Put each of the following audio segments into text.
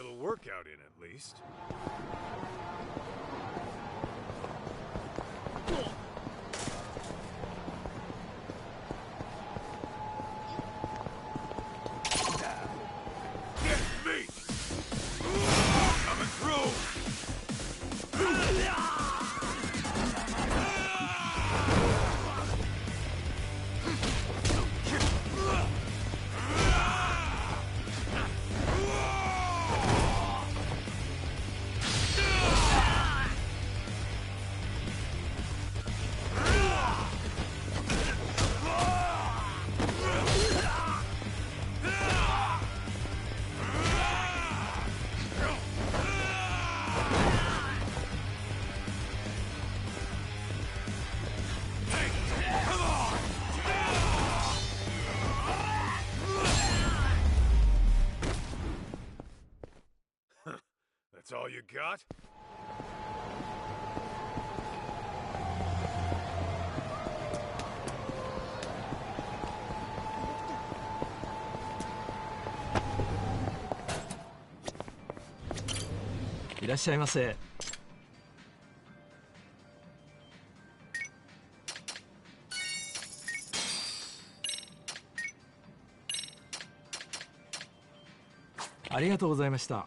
little workout in at least. Get me! Coming through! That's all you got?いらっしゃいませ。ありがとうございました。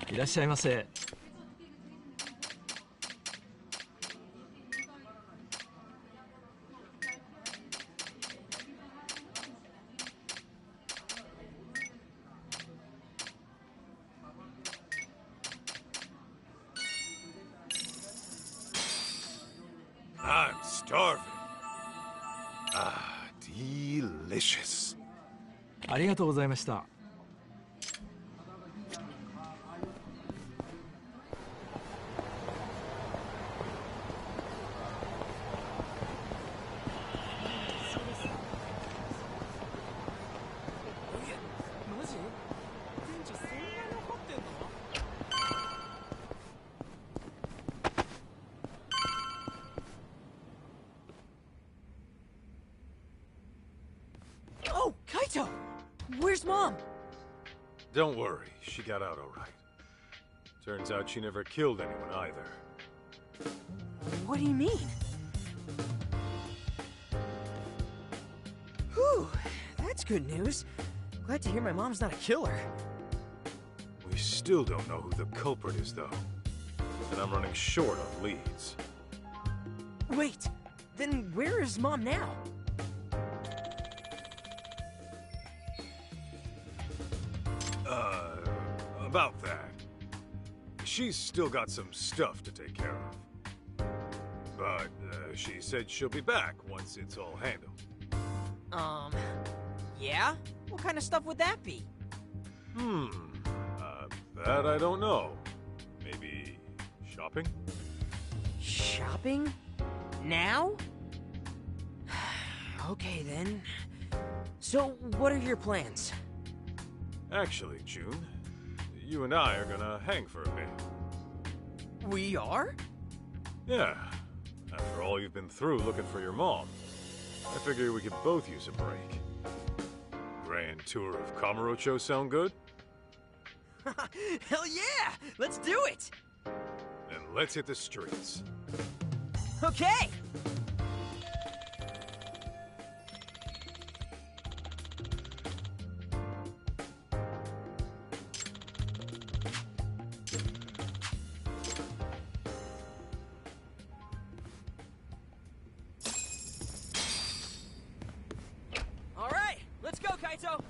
いらっしゃいませ。I'm starving. Ah, delicious. ありがとうございました。Oh, Kaito! Where's Mom? Don't worry, she got out all right. Turns out she never killed anyone either. What do you mean? Whew, that's good news. Glad to hear my mom's not a killer. We still don't know who the culprit is, though. And I'm running short on leads. Wait, then where is Mom now? About that. She's still got some stuff to take care of. But she said she'll be back once it's all handled. Yeah? What kind of stuff would that be? That I don't know. Maybe shopping? Shopping? Now? Okay, then. So, what are your plans? Actually, June, you and I are gonna hang for a bit. We are? Yeah. After all you've been through looking for your mom, I figure we could both use a break. Grand tour of Kamurocho sound good? Hell yeah! Let's do it! Then let's hit the streets. Okay! All right, Kaito!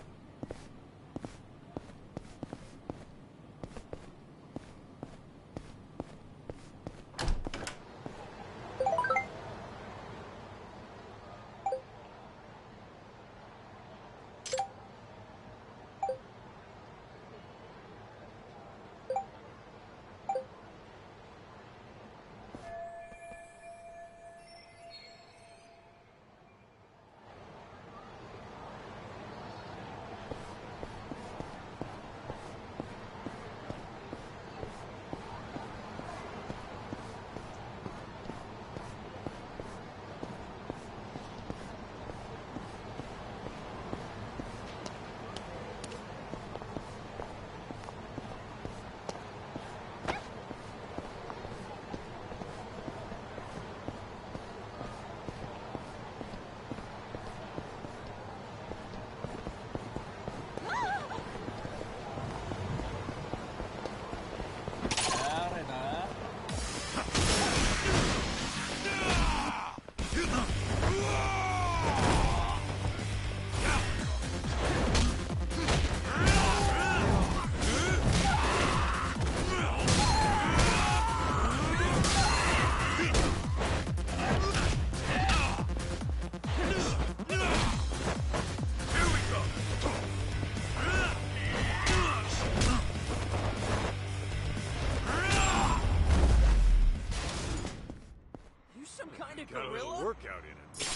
Got a little workout in it.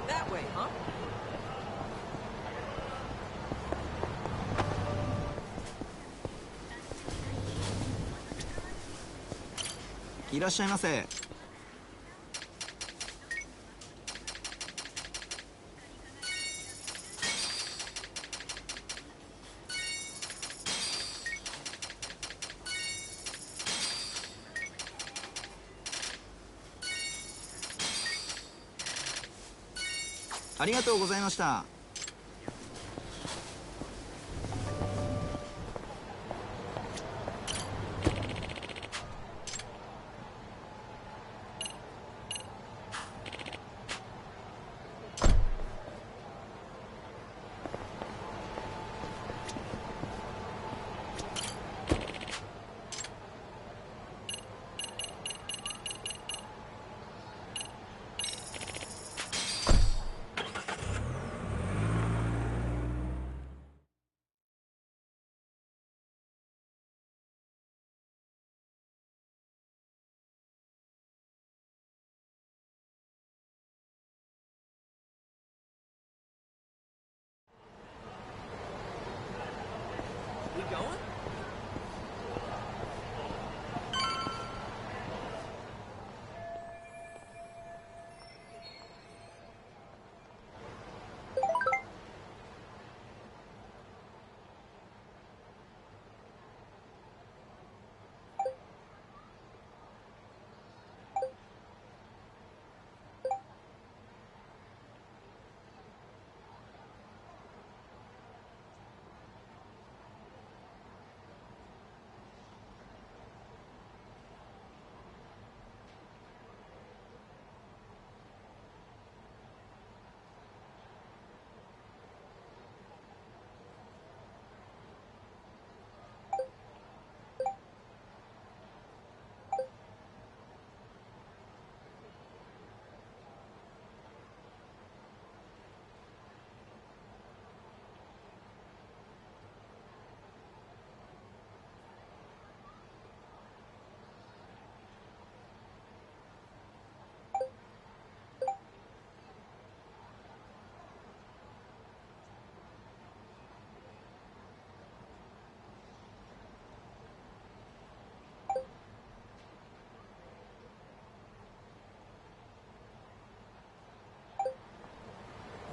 That way, huh?いらっしゃいませ。ありがとうございました。We going?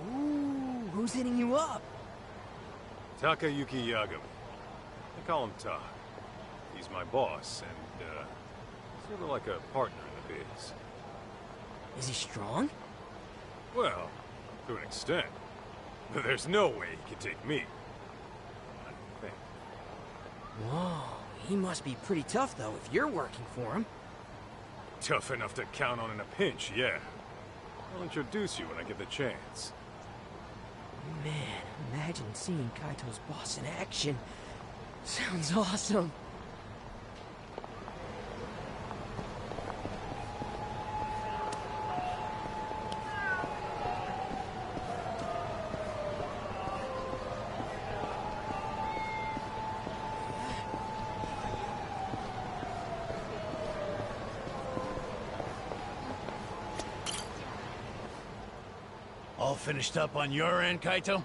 Ooh, who's hitting you up? Takayuki Yagami. I call him Tak. He's my boss, and, sort of like a partner in the biz. Is he strong? Well, to an extent. But there's no way he can take me. I think. Whoa, he must be pretty tough, though, if you're working for him. Tough enough to count on in a pinch, yeah. I'll introduce you when I get the chance. Man, imagine seeing Kaito's boss in action. Sounds awesome. All finished up on your end, Kaito?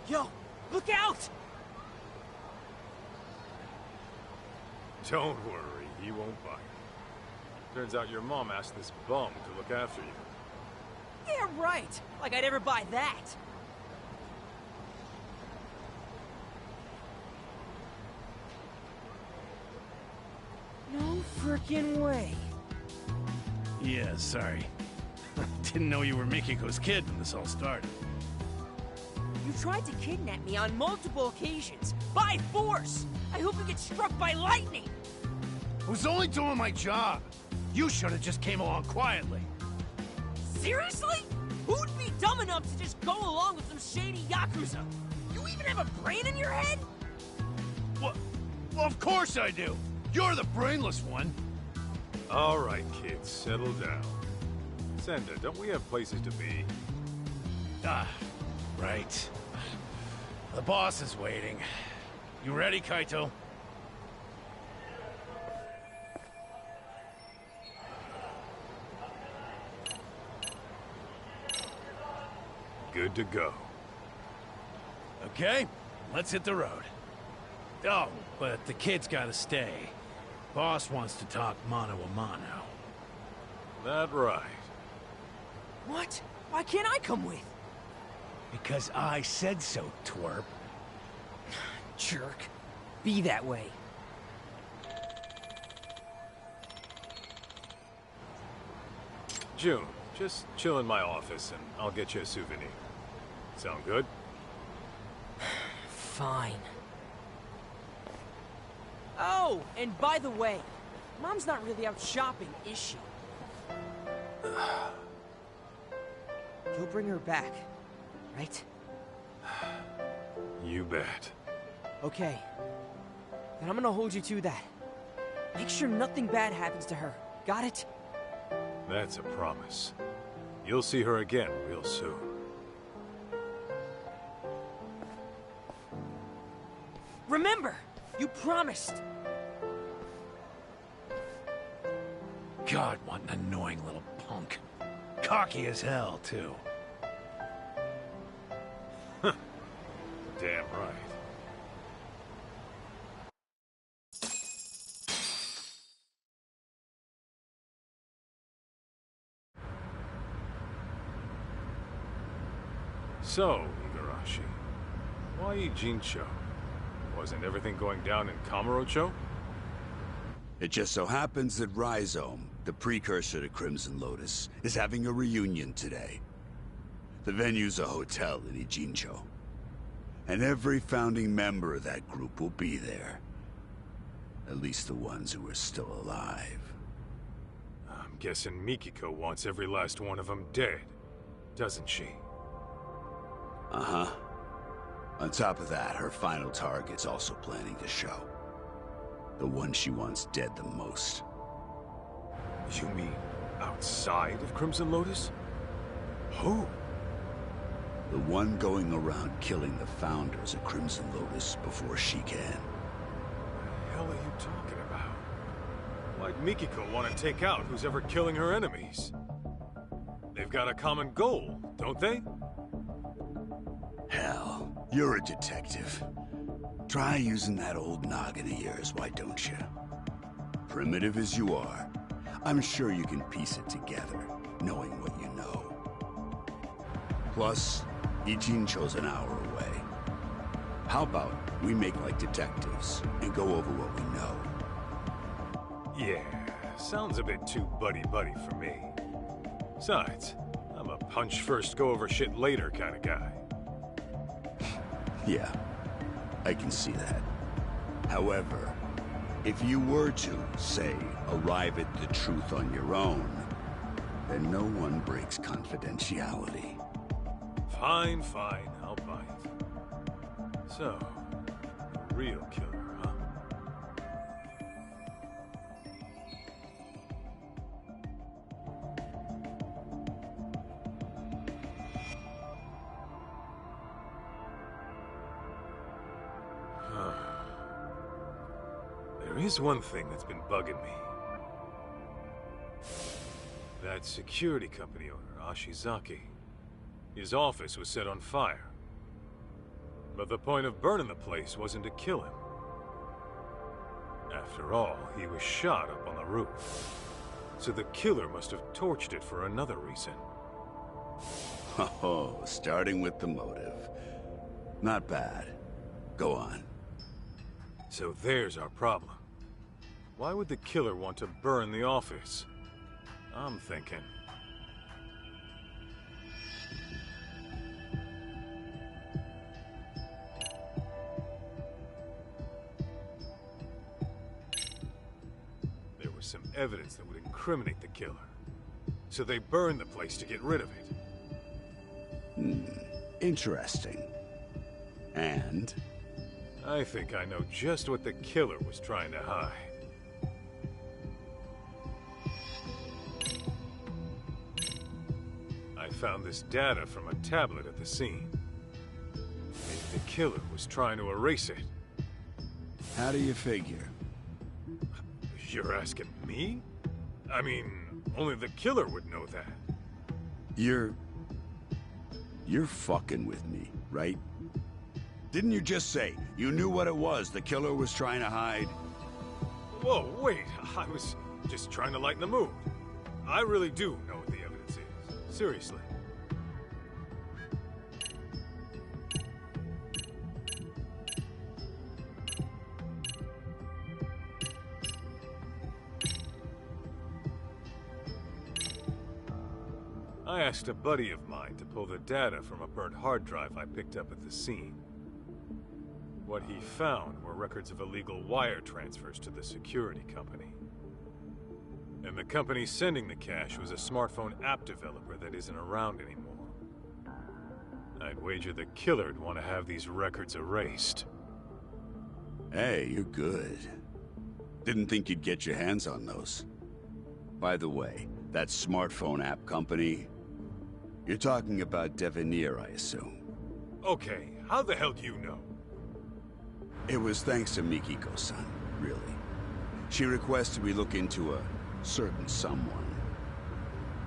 Yo, look out! Don't worry, he won't bite. Turns out your mom asked this bum to look after you. Yeah, right. Like I'd ever buy that. No frickin' way. Yeah, sorry. Didn't know you were Mikiko's kid when this all started. You tried to kidnap me on multiple occasions. By force! I hope you get struck by lightning! I was only doing my job. You should have just came along quietly. Seriously? Who'd be dumb enough to just go along with some shady Yakuza? You even have a brain in your head? Well, of course I do. You're the brainless one. All right, kids, settle down. Senda, don't we have places to be? Ah, right. The boss is waiting. You ready, Kaito? Good to go. Okay, let's hit the road. Oh, but the kid's gotta stay. Boss wants to talk mano a mano. That right. What? Why can't I come with? Because I said so, twerp. Jerk. Be that way. June, just chill in my office and I'll get you a souvenir. Sound good? Fine. Oh, and by the way, Mom's not really out shopping, is she? You'll bring her back, right? You bet. Okay. Then I'm gonna hold you to that. Make sure nothing bad happens to her. Got it? That's a promise. You'll see her again real soon. Remember! You promised! God, what an annoying little punk. Cocky as hell, too. Damn right. So, Igarashi, why Ijincho? Wasn't everything going down in Kamurocho? It just so happens that Rhizome, the precursor to Crimson Lotus, is having a reunion today. The venue's a hotel in Ijincho. And every founding member of that group will be there. At least the ones who are still alive. I'm guessing Mikiko wants every last one of them dead, doesn't she? Uh-huh. On top of that, her final target's also planning to show. The one she wants dead the most. You mean outside of Crimson Lotus? Who? The one going around killing the founders of Crimson Lotus before she can. What the hell are you talking about? Why'd Mikiko want to take out who's ever killing her enemies? They've got a common goal, don't they? Hell, you're a detective. Try using that old noggin of yours, why don't you? Primitive as you are, I'm sure you can piece it together, knowing what you know. Plus, Ijincho's an hour away. How about we make like detectives and go over what we know? Yeah, sounds a bit too buddy-buddy for me. Besides, I'm a punch first, go over shit later kind of guy. Yeah, I can see that. However, if you were to, say, arrive at the truth on your own, then no one breaks confidentiality. Fine, fine. fight. So, the real killer, huh? There is one thing that's been bugging me. That security company owner, Ashizaki. His office was set on fire. But the point of burning the place wasn't to kill him. After all, he was shot up on the roof. So the killer must have torched it for another reason. Oh, starting with the motive. Not bad. Go on. So there's our problem. Why would the killer want to burn the office? I'm thinking. There was some evidence that would incriminate the killer. So they burned the place to get rid of it. Interesting. And? I think I know just what the killer was trying to hide. I found this data from a tablet at the scene. Maybe the killer was trying to erase it. How do you figure? You're asking me? I mean, only the killer would know that. You're fucking with me, right? Didn't you just say you knew what it was the killer was trying to hide? Whoa, wait, I was just trying to lighten the mood. I really do know what the evidence is. Seriously. I asked a buddy of mine to pull the data from a burnt hard drive I picked up at the scene. What he found were records of illegal wire transfers to the security company. And the company sending the cash was a smartphone app developer that isn't around anymore. I'd wager the killer'd want to have these records erased. Hey, you're good. Didn't think you'd get your hands on those. By the way, that smartphone app company, you're talking about Devenir, I assume. Okay, how the hell do you know? It was thanks to Mikiko-san, really. She requested we look into a certain someone.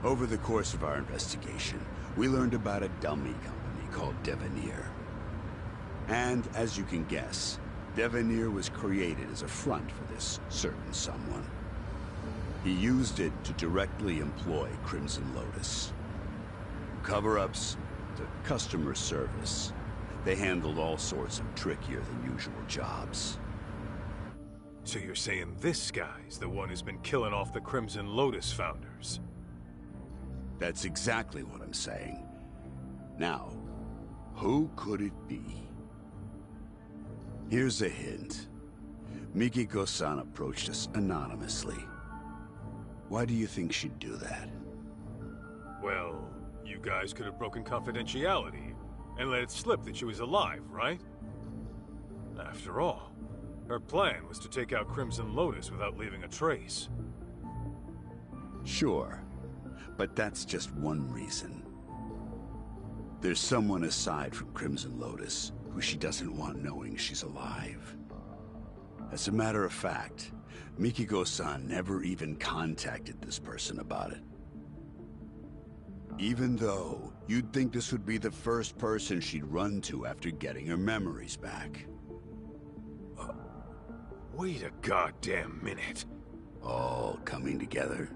Over the course of our investigation, we learned about a dummy company called Devenir. And, as you can guess, Devenir was created as a front for this certain someone. He used it to directly employ Crimson Lotus. Cover-ups to customer service. They handled all sorts of trickier than usual jobs. So you're saying this guy's the one who's been killing off the Crimson Lotus founders? That's exactly what I'm saying. Now, who could it be? Here's a hint. Mikiko-san approached us anonymously. Why do you think she'd do that? Well, you guys could have broken confidentiality and let it slip that she was alive, right? After all, her plan was to take out Crimson Lotus without leaving a trace. Sure, but that's just one reason. There's someone aside from Crimson Lotus who she doesn't want knowing she's alive. As a matter of fact, Mikiko-san never even contacted this person about it. Even though you'd think this would be the first person she'd run to after getting her memories back. Wait a goddamn minute. All coming together.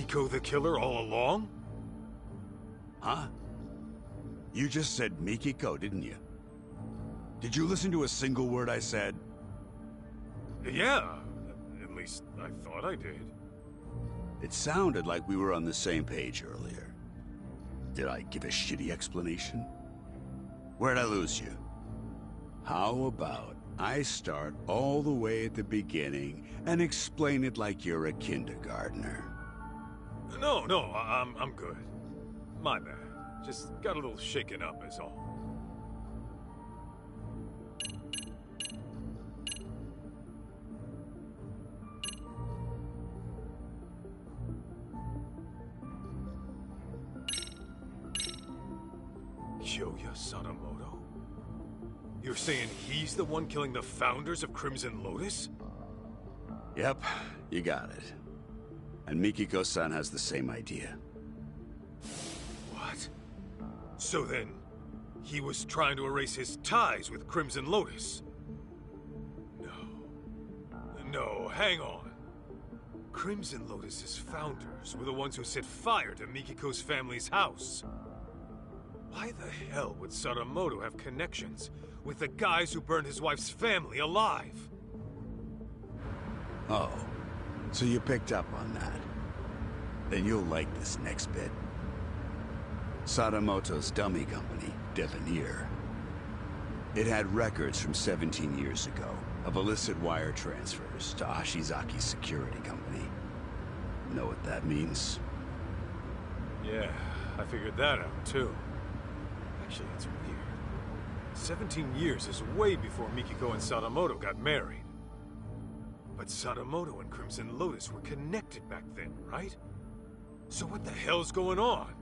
Mikiko the killer all along? Huh? You just said Mikiko, didn't you? Did you listen to a single word I said? Yeah, at least I thought I did. It sounded like we were on the same page earlier. Did I give a shitty explanation? Where'd I lose you? How about I start all the way at the beginning and explain it like you're a kindergartner? No, I'm good. My bad. Just got a little shaken up is all. Kyoya Sadamoto? You're saying he's the one killing the founders of Crimson Lotus? Yep, you got it. And Mikiko-san has the same idea. What? So then, he was trying to erase his ties with Crimson Lotus? No, hang on. Crimson Lotus's founders were the ones who set fire to Mikiko's family's house. Why the hell would Sadamoto have connections with the guys who burned his wife's family alive? Oh, so you picked up on that. Then you'll like this next bit. Sadamoto's dummy company, Devenir. It had records from 17 years ago of illicit wire transfers to Ashizaki's security company. Know what that means? Yeah, I figured that out too. Actually, it's weird. 17 years is way before Mikiko and Sadamoto got married. But Sadamoto and Crimson Lotus were connected back then, right? So what the hell's going on?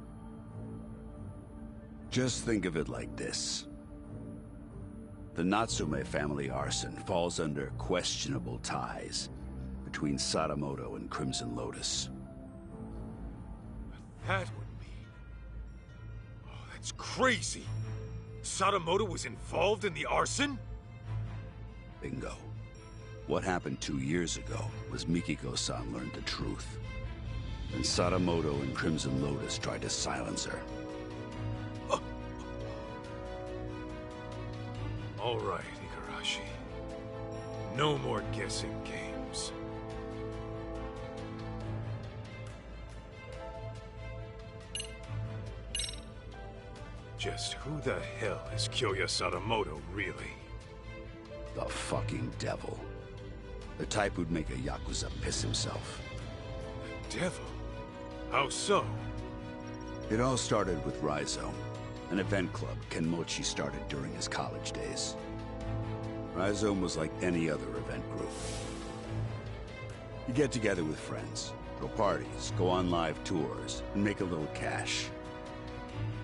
Just think of it like this. The Natsume family arson falls under questionable ties between Sadamoto and Crimson Lotus. That would mean... Oh, that's crazy! Sadamoto was involved in the arson? Bingo. What happened 2 years ago was Mikiko-san learned the truth. And Sadamoto and Crimson Lotus tried to silence her. All right, Igarashi. No more guessing games. Just who the hell is Kyoya Sadamoto, really? The fucking devil. The type who'd make a Yakuza piss himself. The devil? How so? It all started with Rhizome, an event club Kenmochi started during his college days. Rhizome was like any other event group. You get together with friends, throw parties, go on live tours, and make a little cash.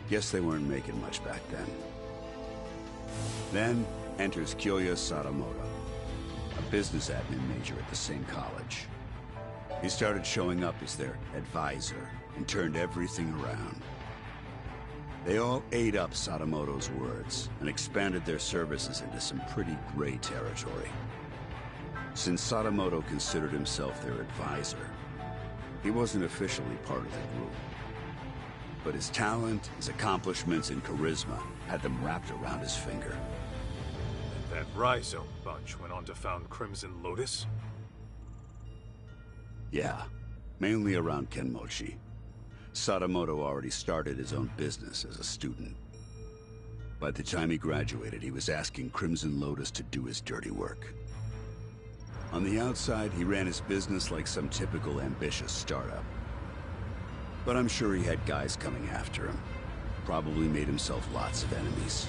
Guess they weren't making much back then. Then enters Kyoya Sadamoto, a business admin major at the same college. He started showing up as their advisor and turned everything around. They all ate up Sadamoto's words and expanded their services into some pretty gray territory. Since Sadamoto considered himself their advisor, he wasn't officially part of the group. But his talent, his accomplishments, and charisma had them wrapped around his finger. And that Rhizome bunch went on to found Crimson Lotus? Yeah, mainly around Kenmochi. Sadamoto already started his own business as a student. By the time he graduated, he was asking Crimson Lotus to do his dirty work. On the outside, he ran his business like some typical ambitious startup. But I'm sure he had guys coming after him. Probably made himself lots of enemies.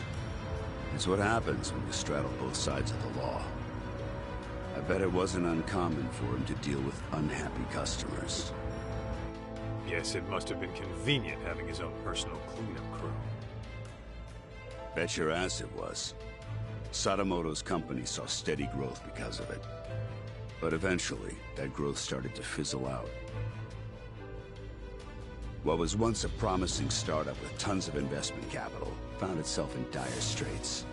It's what happens when you straddle both sides of the law. I bet it wasn't uncommon for him to deal with unhappy customers. Yes, it must have been convenient having his own personal cleanup crew. Bet your ass it was. Sadamoto's company saw steady growth because of it. But eventually, that growth started to fizzle out. What was once a promising startup with tons of investment capital found itself in dire straits.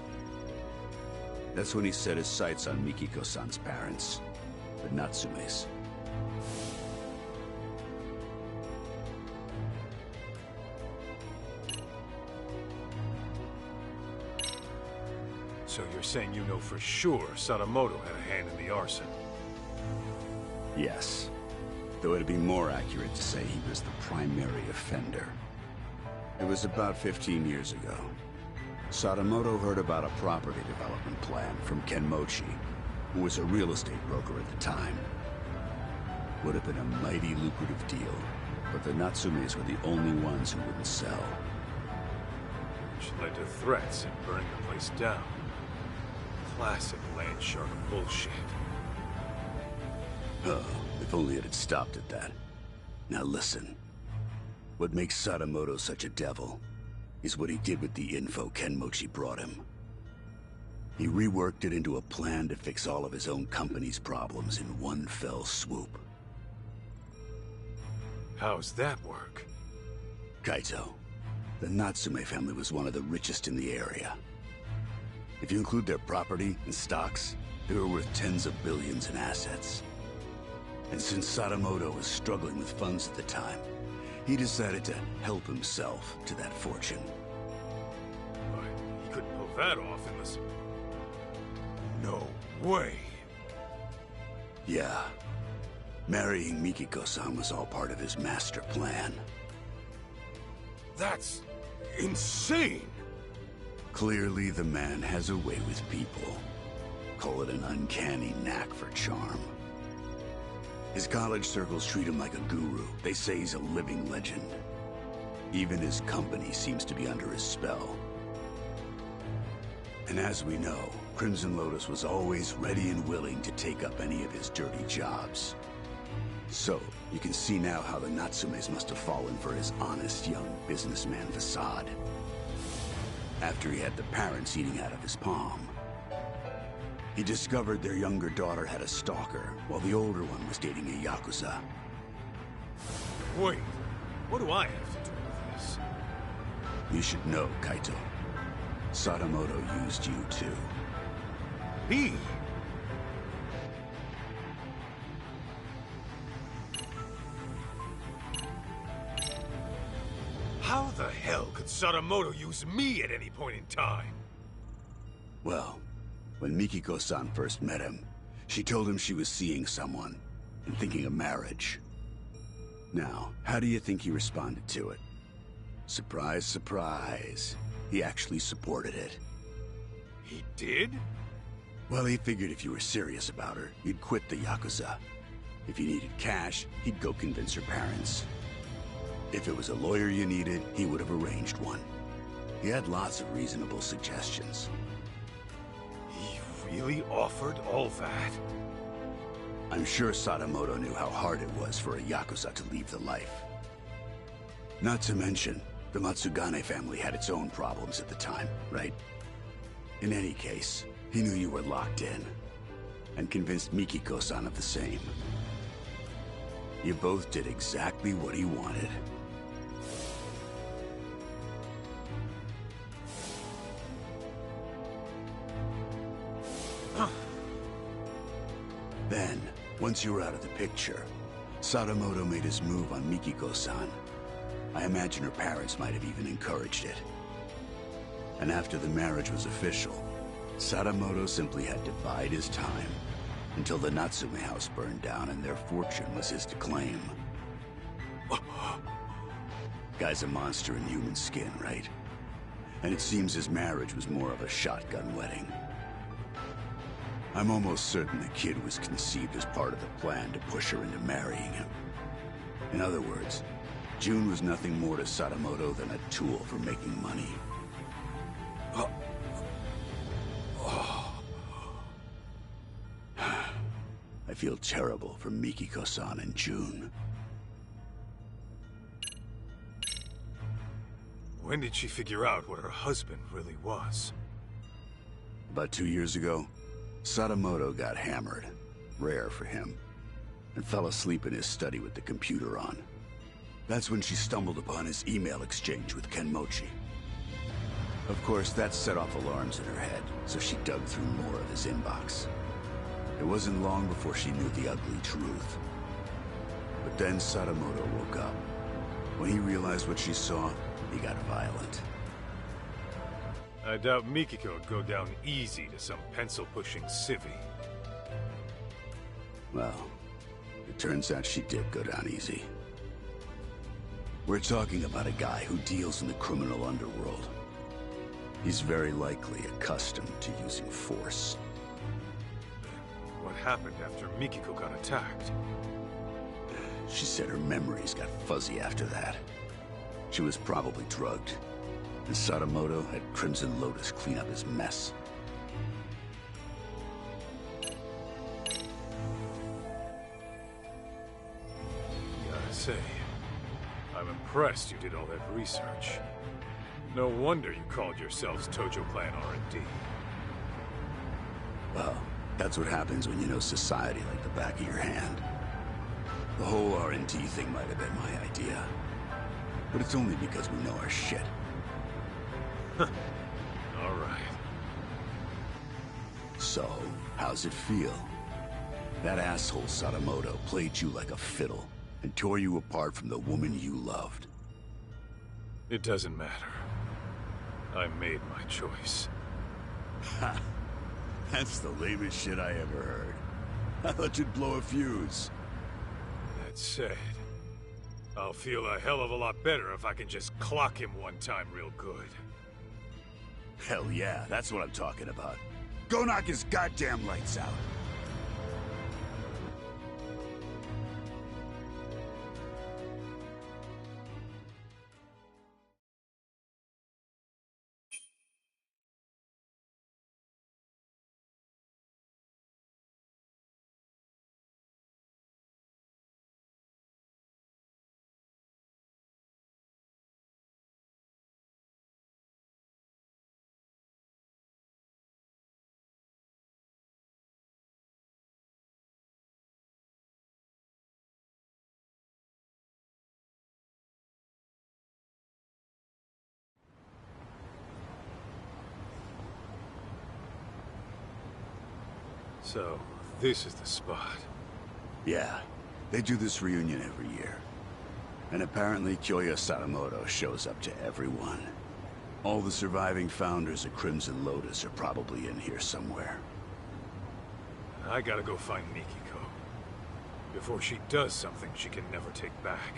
That's when he set his sights on Mikiko-san's parents, the Natsumes. saying you know for sure Sadamoto had a hand in the arson. Yes. Though it'd be more accurate to say he was the primary offender. It was about 15 years ago. Sadamoto heard about a property development plan from Kenmochi, who was a real estate broker at the time. Would have been a mighty lucrative deal, but the Natsumes were the only ones who wouldn't sell. Which led to threats and burning the place down. Classic land shark bullshit. Oh, if only it had stopped at that. Now listen. What makes Sadamoto such a devil is what he did with the info Kenmochi brought him. He reworked it into a plan to fix all of his own company's problems in one fell swoop. How's that work? Kaito, the Natsume family was one of the richest in the area. If you include their property and stocks, they were worth tens of billions in assets. And since Sadamoto was struggling with funds at the time, he decided to help himself to that fortune. But he couldn't pull that off unless... No way! Yeah. Marrying Mikiko-san was all part of his master plan. That's... insane! Clearly, the man has a way with people. Call it an uncanny knack for charm. His college circles treat him like a guru. They say he's a living legend. Even his company seems to be under his spell. And as we know, Crimson Lotus was always ready and willing to take up any of his dirty jobs. So, you can see now how the Natsumes must have fallen for his honest young businessman facade. After he had the parents eating out of his palm. He discovered their younger daughter had a stalker, while the older one was dating a Yakuza. Wait, what do I have to do with this? You should know, Kaito. Sadamoto used you too. He? How the hell could Sadamoto use me at any point in time? Well, when Mikiko-san first met him, she told him she was seeing someone and thinking of marriage. Now, how do you think he responded to it? Surprise, surprise. He actually supported it. He did? Well, he figured if you were serious about her, you'd quit the Yakuza. If you needed cash, he'd go convince her parents. If it was a lawyer you needed, he would have arranged one. He had lots of reasonable suggestions. He really offered all that? I'm sure Sadamoto knew how hard it was for a Yakuza to leave the life. Not to mention, the Matsugane family had its own problems at the time, right? In any case, he knew you were locked in, and convinced Mikiko-san of the same. You both did exactly what he wanted. Then, once you were out of the picture, Sadamoto made his move on Mikiko-san. I imagine her parents might have even encouraged it. And after the marriage was official, Sadamoto simply had to bide his time until the Natsume house burned down and their fortune was his to claim. Guy's a monster in human skin, right? And it seems his marriage was more of a shotgun wedding. I'm almost certain the kid was conceived as part of the plan to push her into marrying him. In other words, June was nothing more to Sadamoto than a tool for making money. I feel terrible for Mikiko-san and June. When did she figure out what her husband really was? About 2 years ago, Sadamoto got hammered, rare for him, and fell asleep in his study with the computer on. That's when she stumbled upon his email exchange with Kenmochi. Of course, that set off alarms in her head, so she dug through more of his inbox. It wasn't long before she knew the ugly truth. But then Sadamoto woke up. When he realized what she saw, he got violent. I doubt Mikiko would go down easy to some pencil-pushing civvy. Well, it turns out she did go down easy. We're talking about a guy who deals in the criminal underworld. He's very likely accustomed to using force. What happened after Mikiko got attacked? She said her memories got fuzzy after that. She was probably drugged, and Sadamoto had Crimson Lotus clean up his mess. Gotta say, I'm impressed you did all that research. No wonder you called yourselves Tojo Clan R&D. Well, that's what happens when you know society like the back of your hand. The whole R&D thing might have been my idea. But it's only because we know our shit. All right. So, how's it feel? That asshole Sadamoto played you like a fiddle and tore you apart from the woman you loved. It doesn't matter. I made my choice. Ha! That's the lamest shit I ever heard. I thought you'd blow a fuse. That said, I'll feel a hell of a lot better if I can just clock him one time real good. Hell yeah, that's what I'm talking about. Go knock his goddamn lights out. So, this is the spot. Yeah, they do this reunion every year. And apparently Kyoya Sadamoto shows up to everyone. All the surviving founders of Crimson Lotus are probably in here somewhere. I gotta go find Mikiko. Before she does something she can never take back.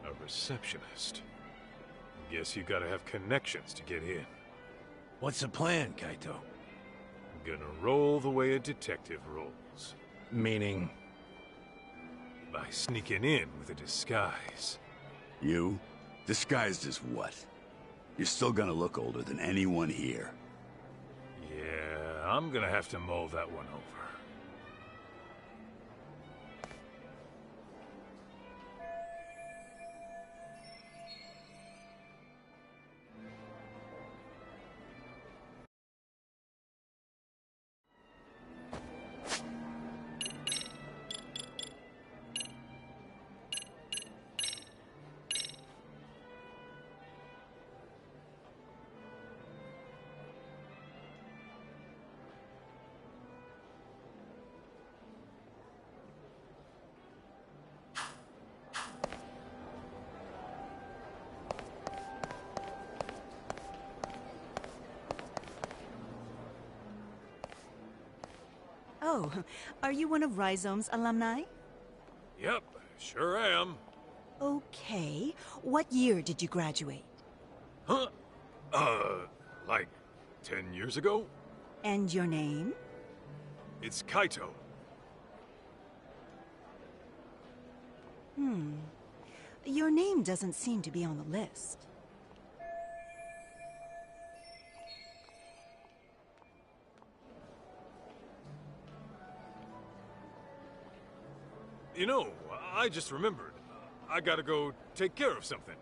A receptionist. Guess you gotta have connections to get in. What's the plan, Kaito? Gonna roll the way a detective rolls. Meaning... By sneaking in with a disguise. You? Disguised as what? You're still gonna look older than anyone here. Yeah, I'm gonna have to mull that one over. Oh, are you one of Rhizome's alumni? Yep, sure am. Okay. What year did you graduate? Huh? Like 10 years ago? And your name? It's Kaito. Your name doesn't seem to be on the list. You know, I just remembered. I gotta go take care of something.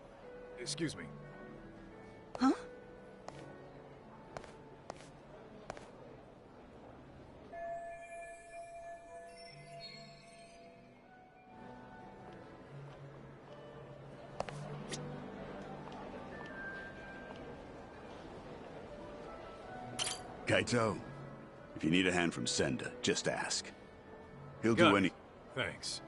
Excuse me. Huh? Kaito, if you need a hand from Senda, just ask. He'll Got do it. any... Thanks.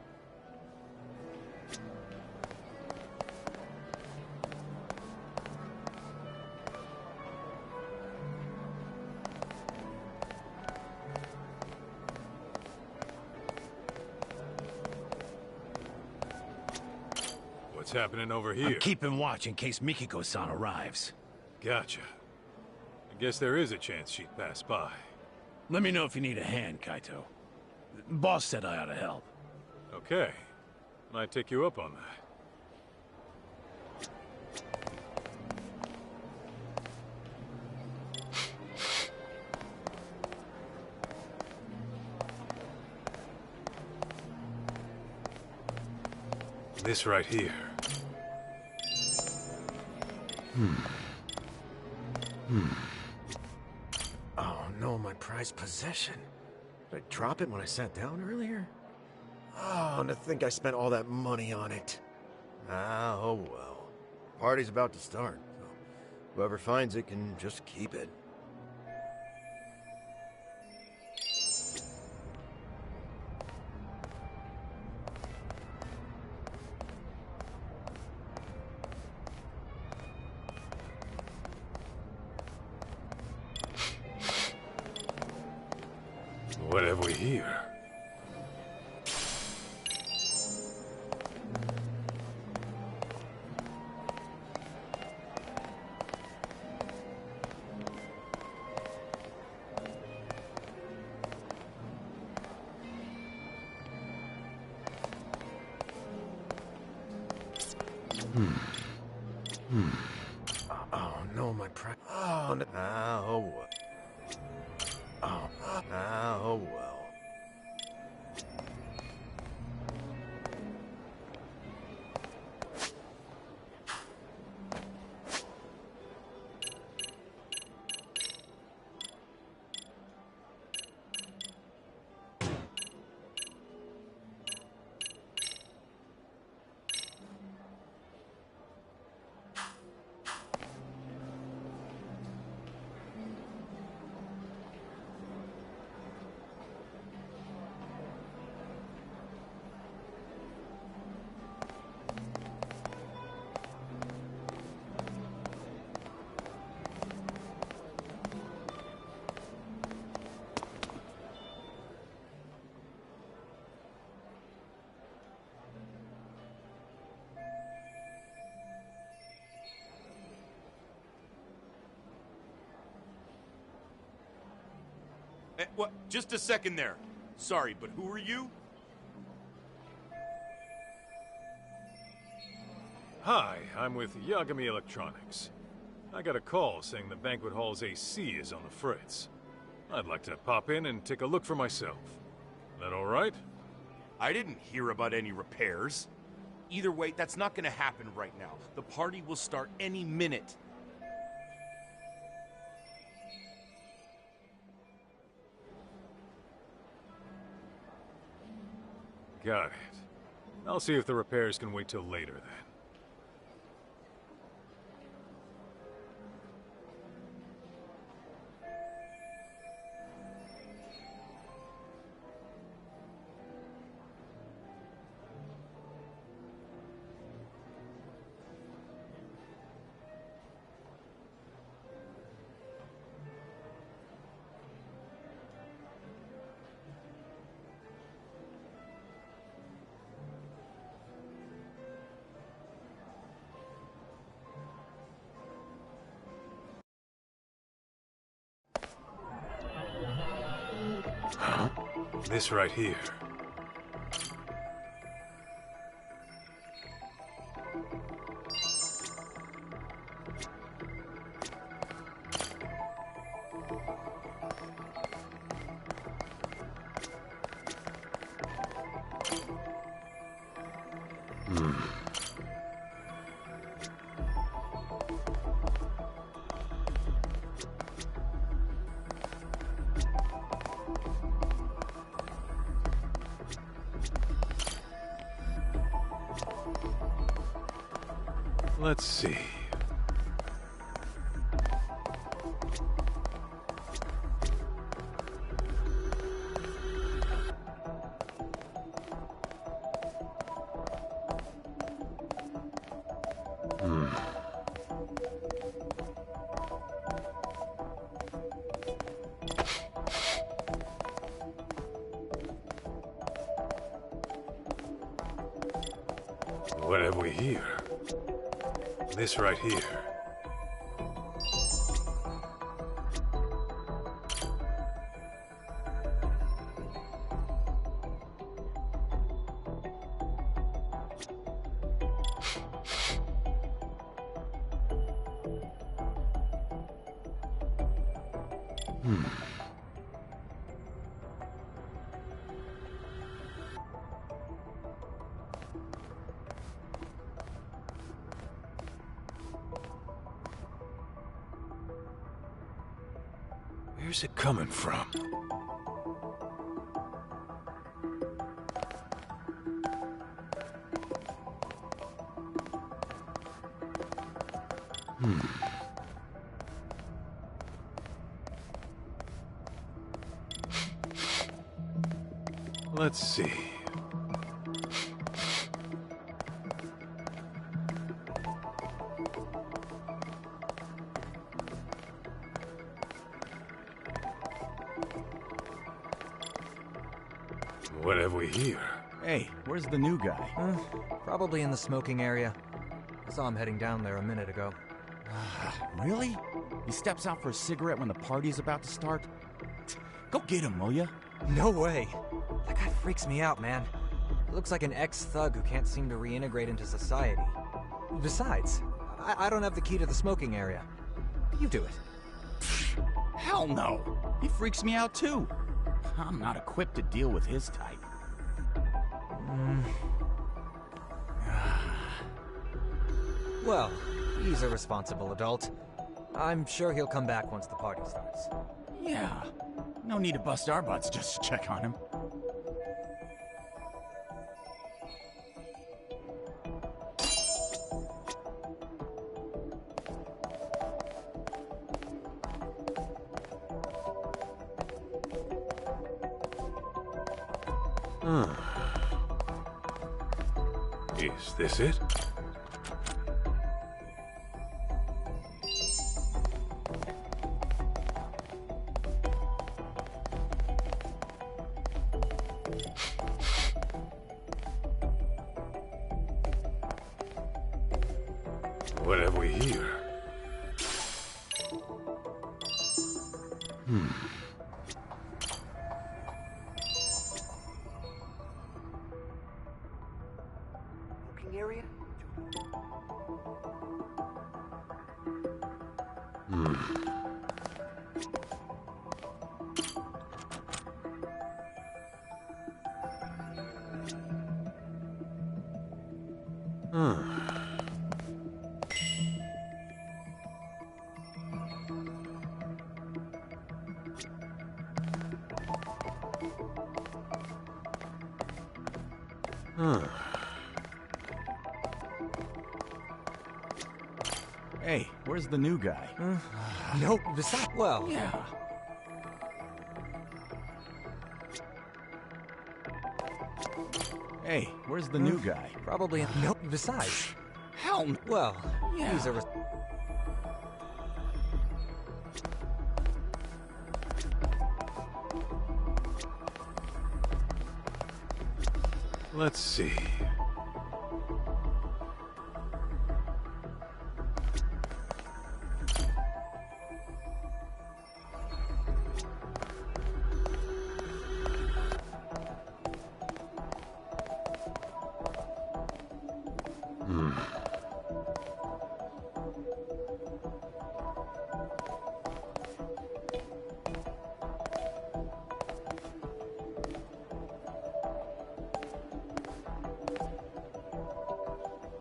What's happening over here? I'm keeping watch in case Mikiko-san arrives. Gotcha. I guess there is a chance she'd pass by. Let me know if you need a hand, Kaito. Boss said I ought to help. Okay. Might take you up on that. This right here. Oh no, my prized possession. Did I drop it when I sat down earlier? Oh, and to think I spent all that money on it. Ah, oh well. Party's about to start, so whoever finds it can just keep it. What have we here? Oh no, my prize. Oh, no. Ah, oh well. Oh well. What? Just a second there. Sorry, but who are you? Hi, I'm with Yagami Electronics. I got a call saying the banquet hall's AC is on the fritz. I'd like to pop in and take a look for myself. That all right? I didn't hear about any repairs. Either way, that's not gonna happen right now. The party will start any minute. Got it. I'll see if the repairs can wait till later then. This right here. Let's see. What have we here? This right here. Where's it coming from? Let's see. What have we here? Hey, where's the new guy? Probably in the smoking area. I saw him heading down there a minute ago. Really? He steps out for a cigarette when the party's about to start? Go get him, will ya? No way. That guy freaks me out, man. He looks like an ex-thug who can't seem to reintegrate into society. Besides, I don't have the key to the smoking area. You do it. Hell no! He freaks me out too. I'm not equipped to deal with his type. Well, he's a responsible adult. I'm sure he'll come back once the party starts. Yeah. No need to bust our butts just to check on him. Is this it? What have we here? Area? Hey, where's the new guy? Nope, besides, well... Yeah. Hey, where's the new guy? Probably in... Nope, besides... Hell no. Well, Yeah. he's a... Let's see.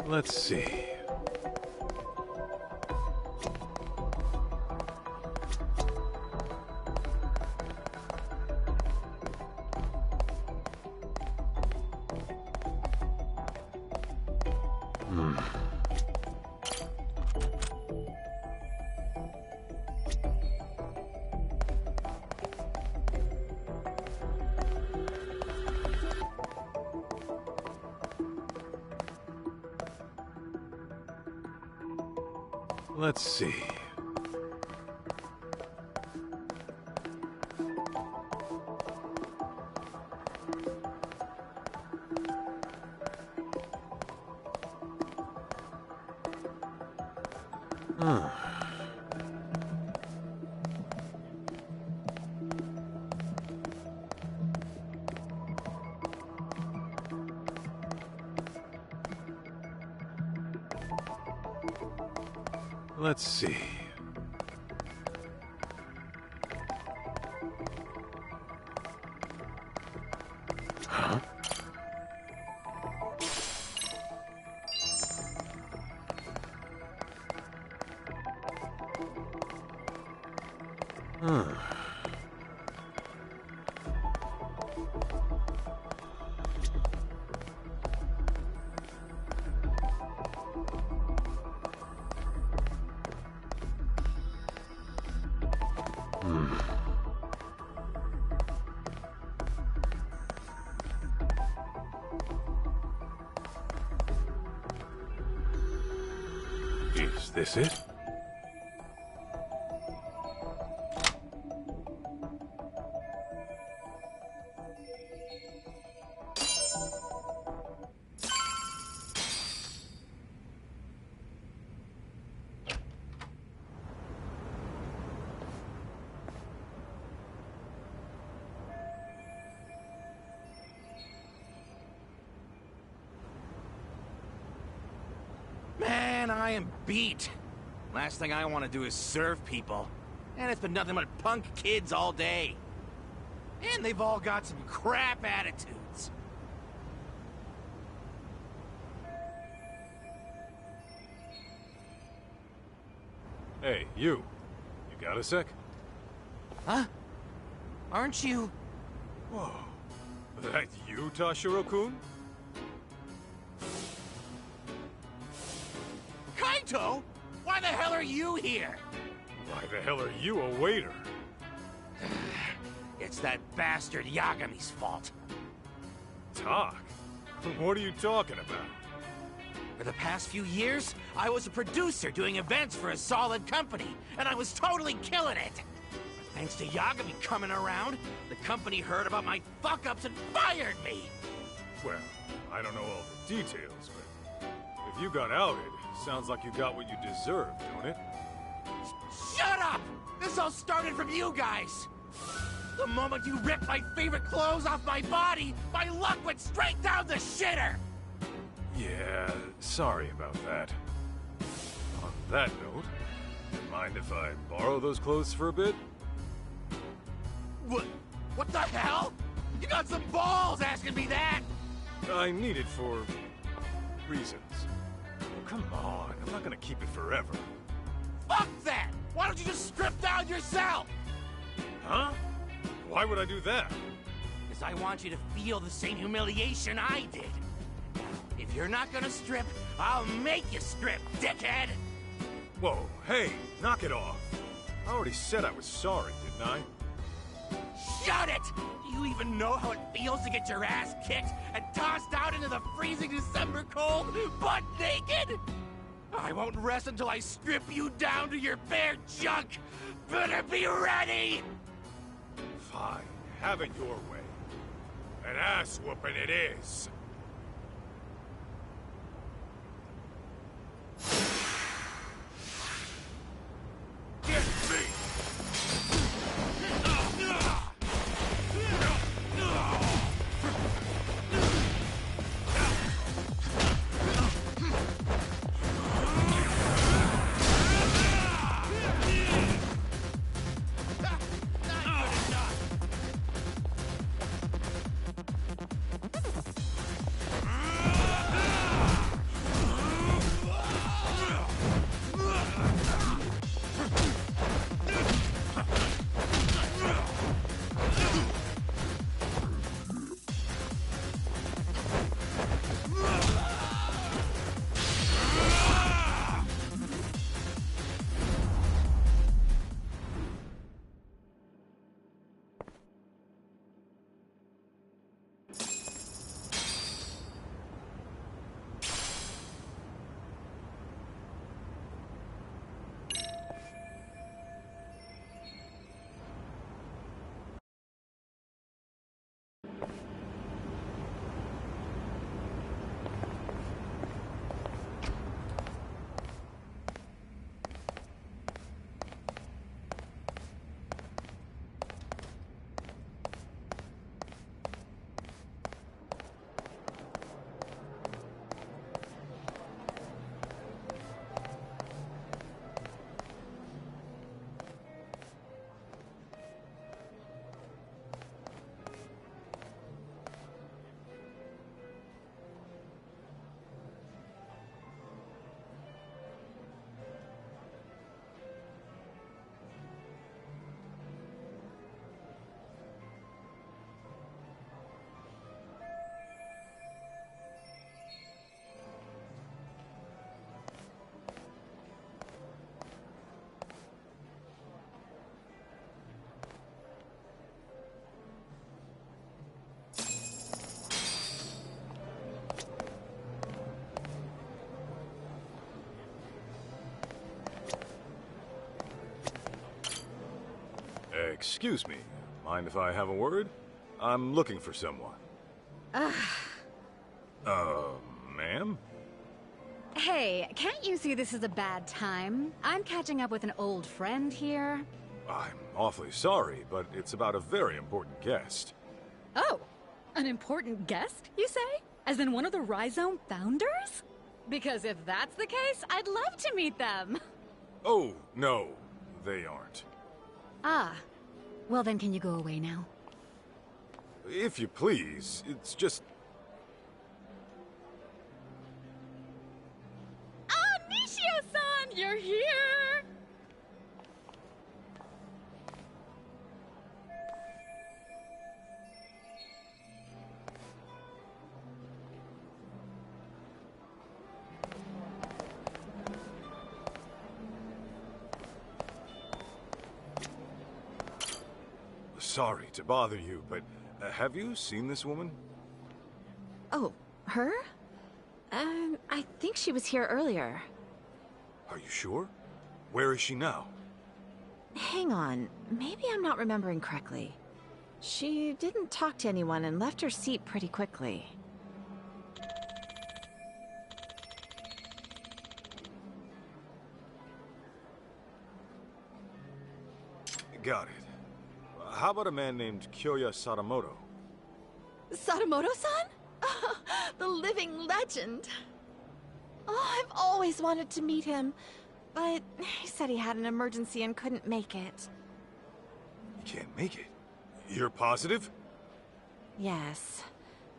Let's see. Let's see. Let's see. Huh? Is this it? Man, I am beat. Last thing I want to do is serve people. And it's been nothing but punk kids all day. And they've all got some crap attitudes. Hey, you. You got a sec? Huh? Aren't you... Whoa. That you, Tashiro-kun? Kaito? Why the hell are you here? Why the hell are you a waiter? It's that bastard Yagami's fault. Talk? What are you talking about? For the past few years, I was a producer doing events for a solid company, and I was totally killing it. But thanks to Yagami coming around, the company heard about my fuck-ups and fired me. Well, I don't know all the details, but if you got outed, sounds like you got what you deserved, don't it? Shut up! This all started from you guys! The moment you ripped my favorite clothes off my body, my luck went straight down the shitter! Yeah, sorry about that. On that note, mind if I borrow those clothes for a bit? What the hell? You got some balls asking me that! I need it for... reasons. Come on, I'm not gonna keep it forever. Fuck that! Why don't you just strip down yourself? Huh? Why would I do that? Because I want you to feel the same humiliation I did. If you're not gonna strip, I'll make you strip, dickhead! Whoa, hey, knock it off. I already said I was sorry, didn't I? Shut it! Do you even know how it feels to get your ass kicked and tossed out into the freezing December cold, butt naked? I won't rest until I strip you down to your bare junk! Better be ready! Fine, have it your way. An ass whooping it is. Get me! Excuse me. Mind if I have a word? I'm looking for someone. Ma'am? Hey, can't you see this is a bad time? I'm catching up with an old friend here. I'm awfully sorry, but it's about a very important guest. Oh, an important guest, you say? As in one of the Rhizome founders? Because if that's the case, I'd love to meet them. Oh, no, they aren't. Ah, well then can you go away now? If you please, it's just... Ah, Nishio-san, you're here! Sorry to bother you, but have you seen this woman? Oh, her? I think she was here earlier. Are you sure? Where is she now? Hang on, maybe I'm not remembering correctly. She didn't talk to anyone and left her seat pretty quickly. Got it. How about a man named Kyoya Sadamoto? Sadamoto-san? The living legend. Oh, I've always wanted to meet him, but he said he had an emergency and couldn't make it. You can't make it. You're positive? Yes.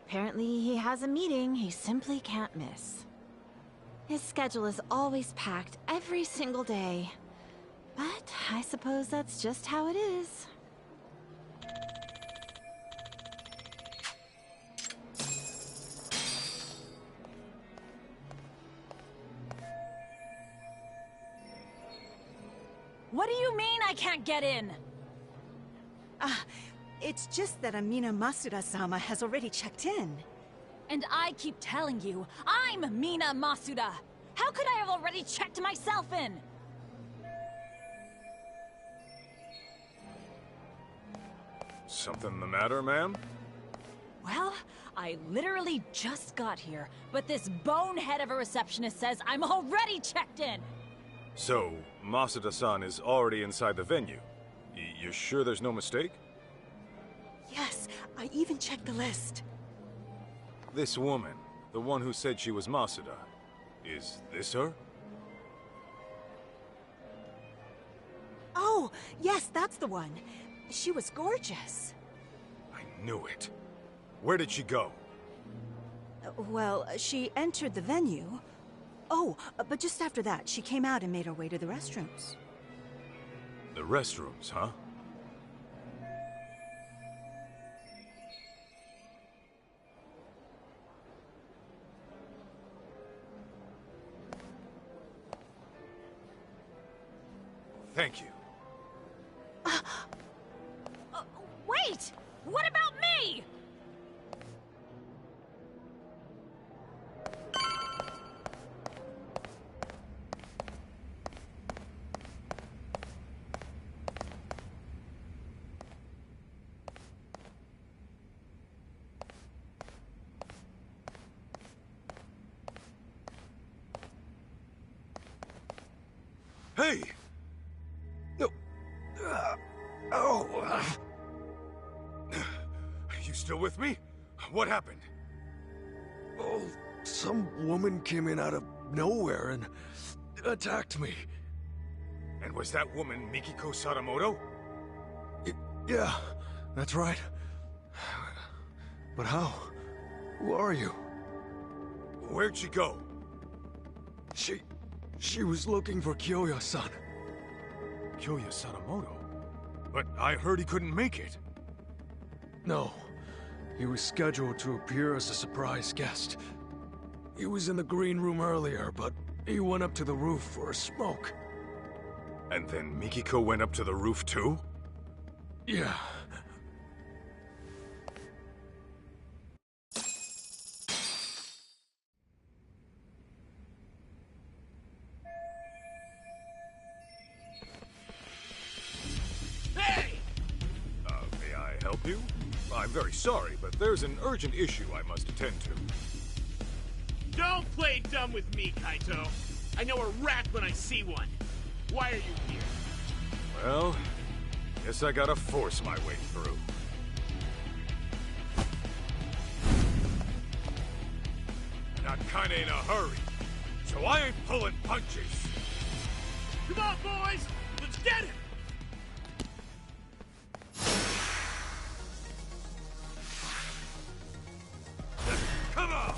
Apparently he has a meeting he simply can't miss. His schedule is always packed every single day. But I suppose that's just how it is. What do you mean I can't get in? It's just that Amina Masuda-sama has already checked in. And I keep telling you, I'm Mina Masuda. How could I have already checked myself in? Something the matter, ma'am? Well, I literally just got here, but this bonehead of a receptionist says I'm already checked in. So, Masuda-san is already inside the venue. You sure there's no mistake? Yes, I even checked the list. This woman, the one who said she was Masuda, is this her? Oh, yes, that's the one. She was gorgeous. I knew it. Where did she go? Well, she entered the venue. Oh, but just after that, she came out and made her way to the restrooms. The restrooms, huh? Thank you. Wait! What about me? Hey! No. You still with me? What happened? Oh, some woman came in out of nowhere and attacked me. And was that woman Mikiko Sadamoto? Yeah, that's right. But how? Who are you? Where'd she go? She was looking for Kyoya-san. Kyoya Sadamoto? But I heard he couldn't make it. No. He was scheduled to appear as a surprise guest. He was in the green room earlier, but he went up to the roof for a smoke. And then Mikiko went up to the roof too? Yeah. Hey! you? I'm very sorry, but there's an urgent issue I must attend to. Don't play dumb with me, Kaito. I know a rat when I see one. Why are you here? Well, guess I gotta force my way through. And I'm kinda in a hurry, so I ain't pulling punches. Come on, boys! Let's get him! Come on!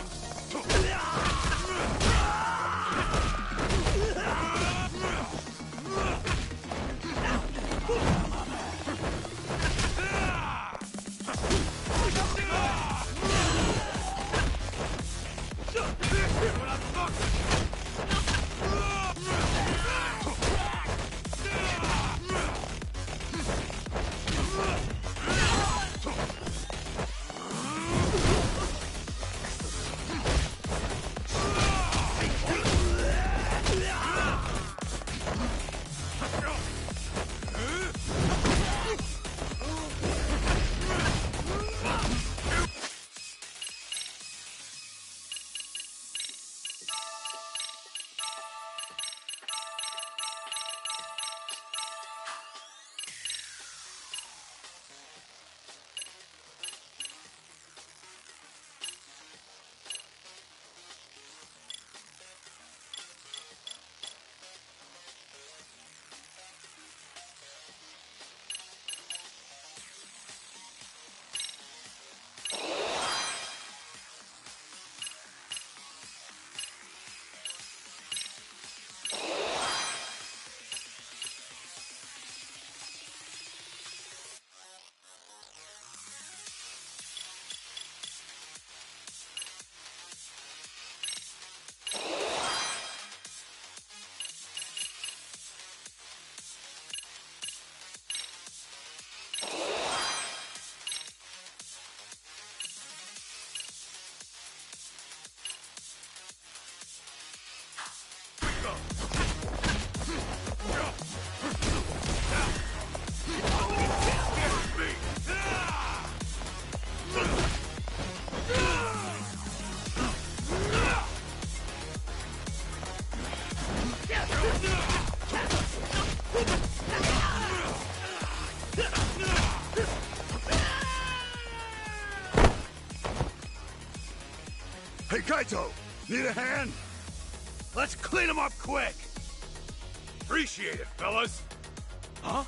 Hey, Kaito! Need a hand? Let's clean him up quick! Appreciate it, fellas. Huh?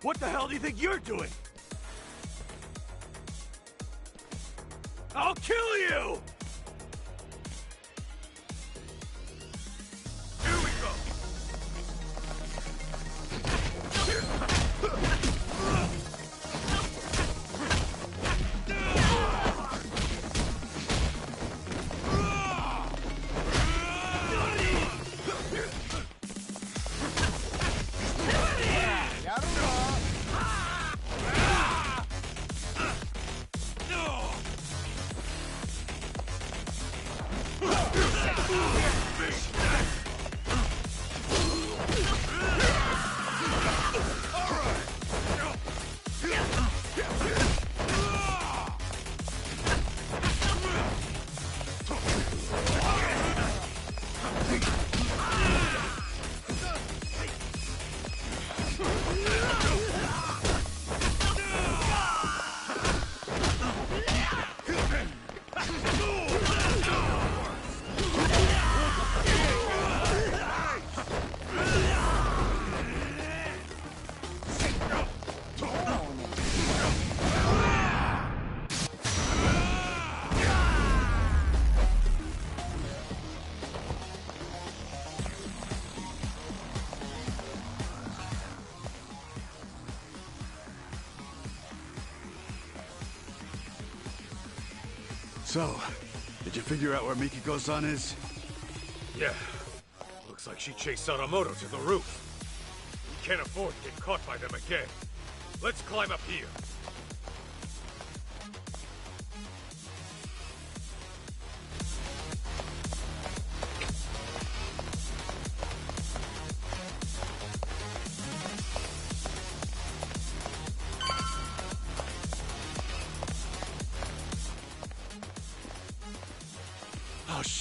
What the hell do you think you're doing? I'll kill you! Here we go. So, did you figure out where Mikiko-san is? Yeah. Looks like she chased Sadamoto to the roof. We can't afford to get caught by them again. Let's climb up here.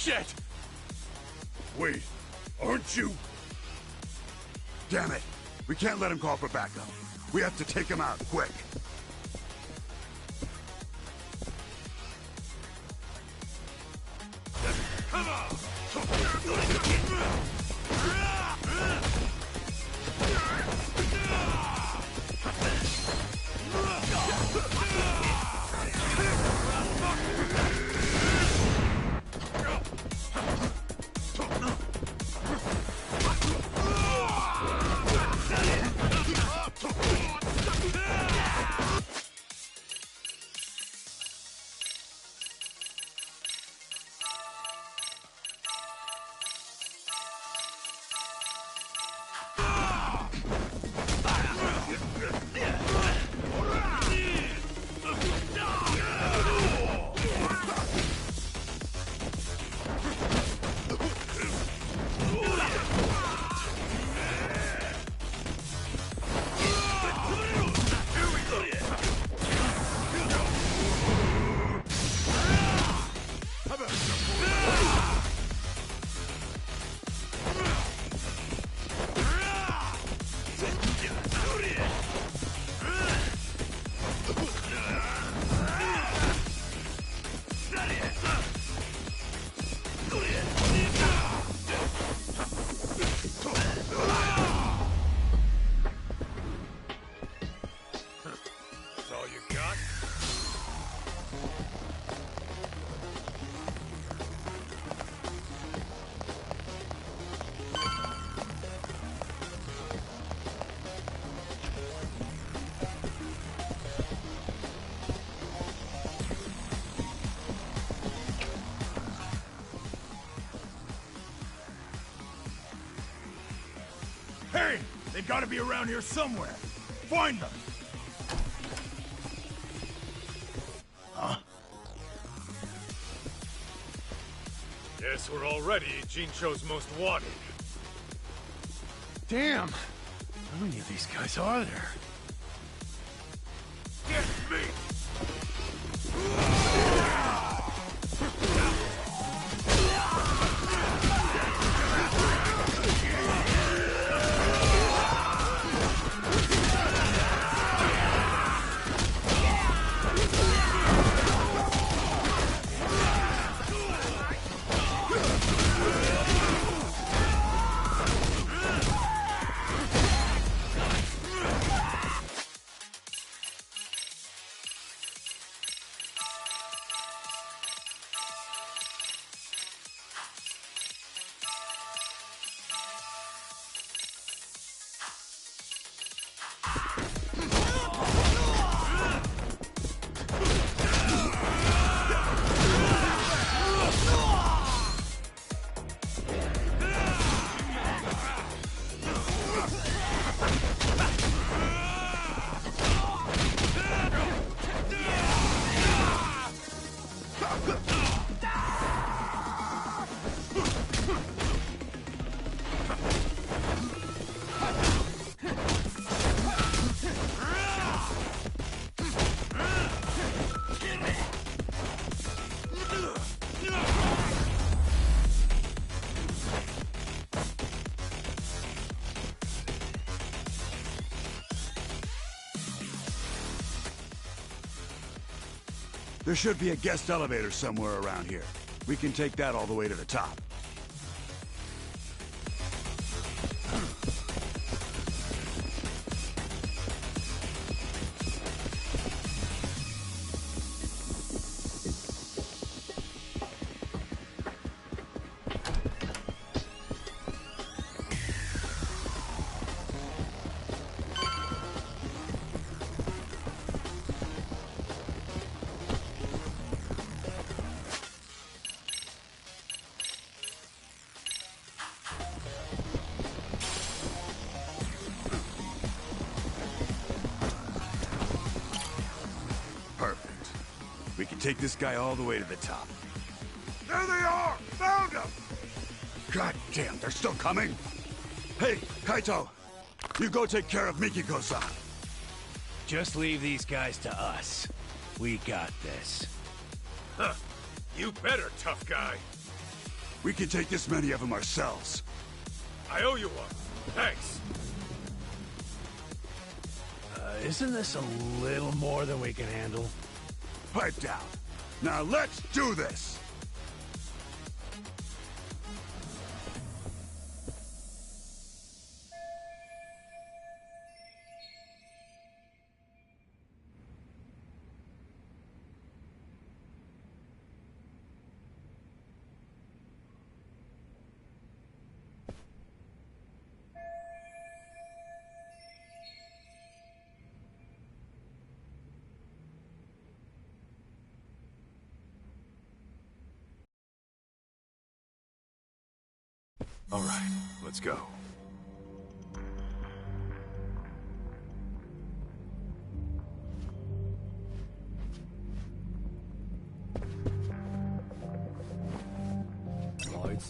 shit! Wait, aren't you? Damn it! We can't let him call for backup. We have to take him out, quick. Come on! Hey! They've got to be around here somewhere. Find them! Huh? Guess we're already Jincho's most wanted. Damn! How many of these guys are there? Get me! There should be a guest elevator somewhere around here. We can take that all the way to the top. We can take this guy all the way to the top. There they are! Found them! God damn, they're still coming! Hey, Kaito! You go take care of Mikiko-san. Just leave these guys to us. We got this. Huh. You better, tough guy. We can take this many of them ourselves. I owe you one. Thanks. Isn't this a little more than we can handle? Pipe down. Now let's do this! All right, let's go.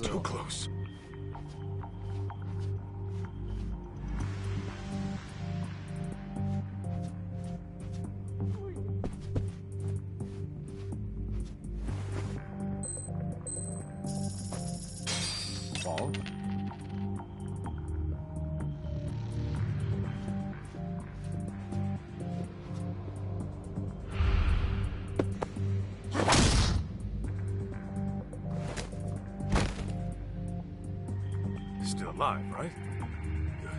Too close. Fall. Still alive, right? Good.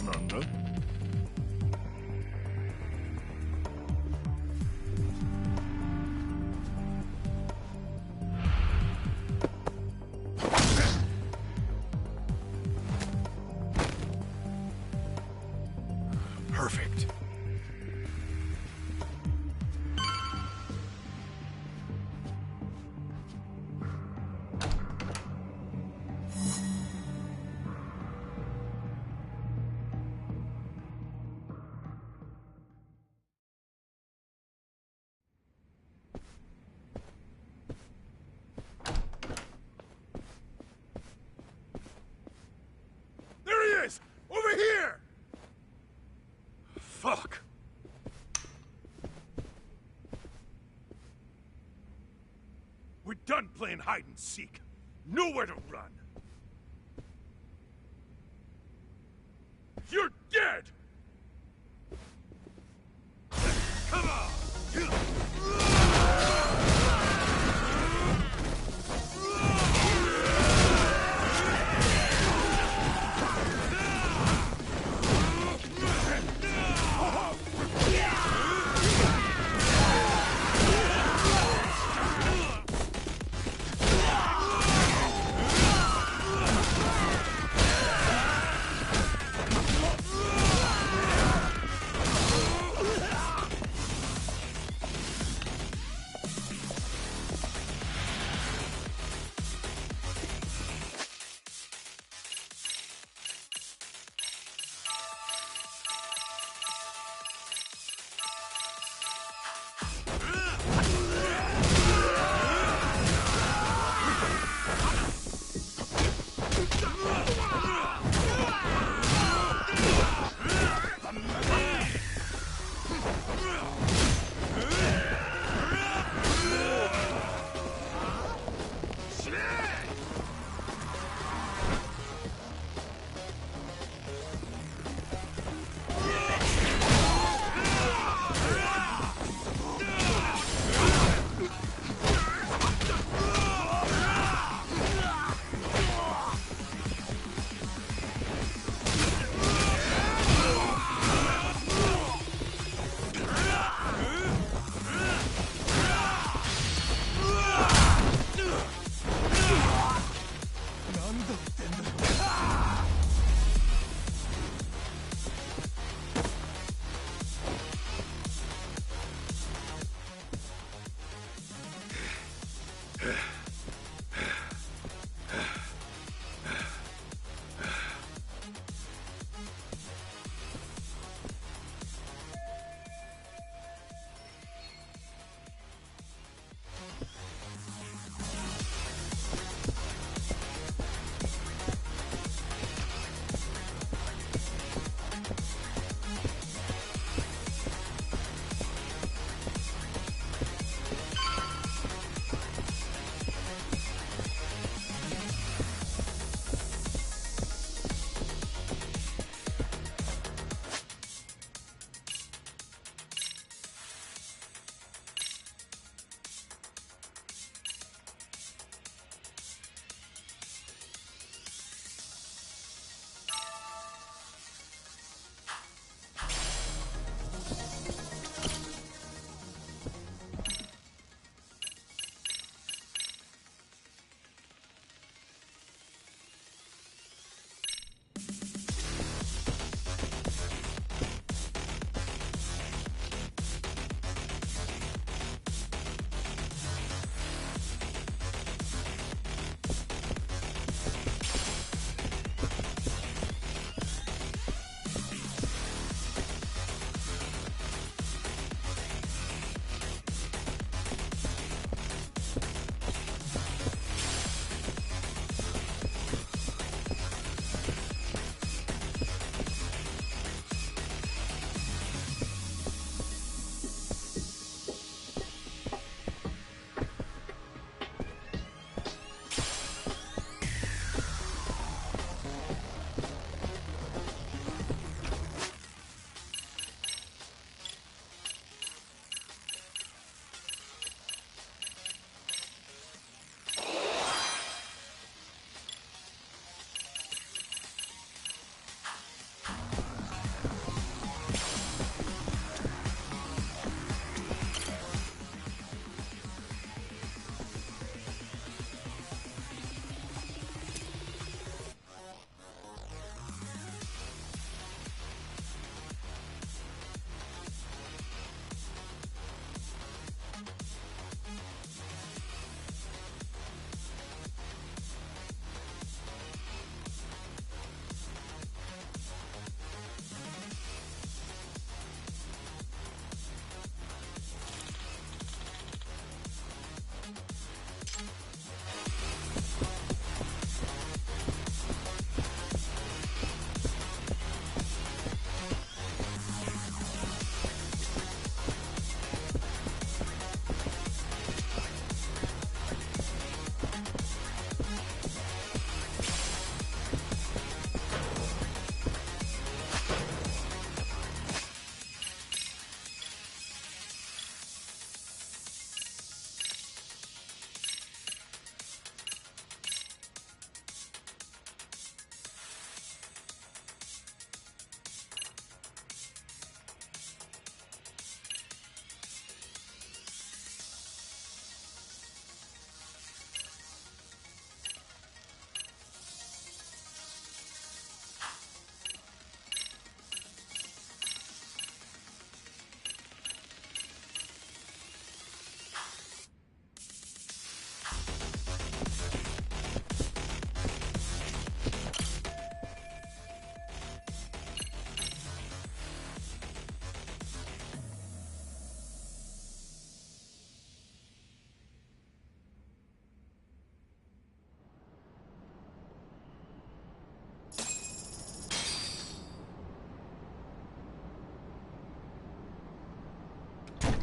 Nanda? Perfect. There he is! Over here! Fuck. We're done playing hide and seek. Nowhere to run. You're dead! Come on!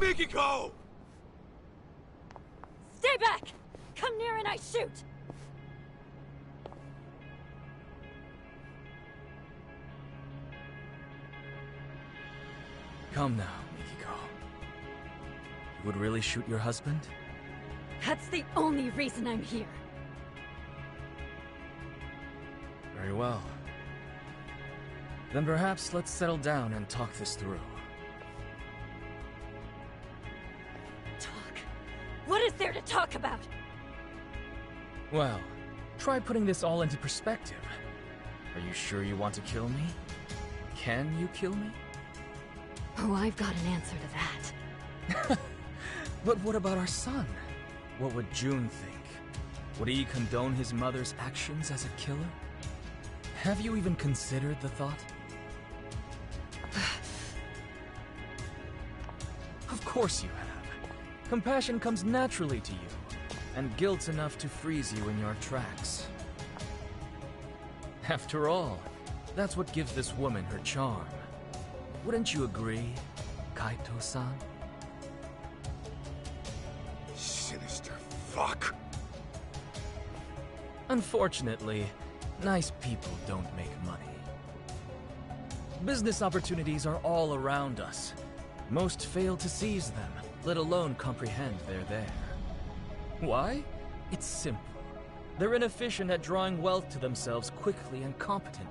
Mikiko! Stay back! Come near and I shoot! Come now, Mikiko. You would really shoot your husband? That's the only reason I'm here. Very well. Then perhaps let's settle down and talk this through. Talk? What is there to talk about? Well, try putting this all into perspective. Are you sure you want to kill me? Can you kill me? Oh, I've got an answer to that. But what about our son? What would June think? Would he condone his mother's actions as a killer? Have you even considered the thought? Of course you have. Compassion comes naturally to you, and guilt's enough to freeze you in your tracks. After all, that's what gives this woman her charm. Wouldn't you agree, Kaito-san? Sinister fuck. Unfortunately, nice people don't make money. Business opportunities are all around us. Most fail to seize them, let alone comprehend they're there. Why? It's simple. They're inefficient at drawing wealth to themselves quickly and competently.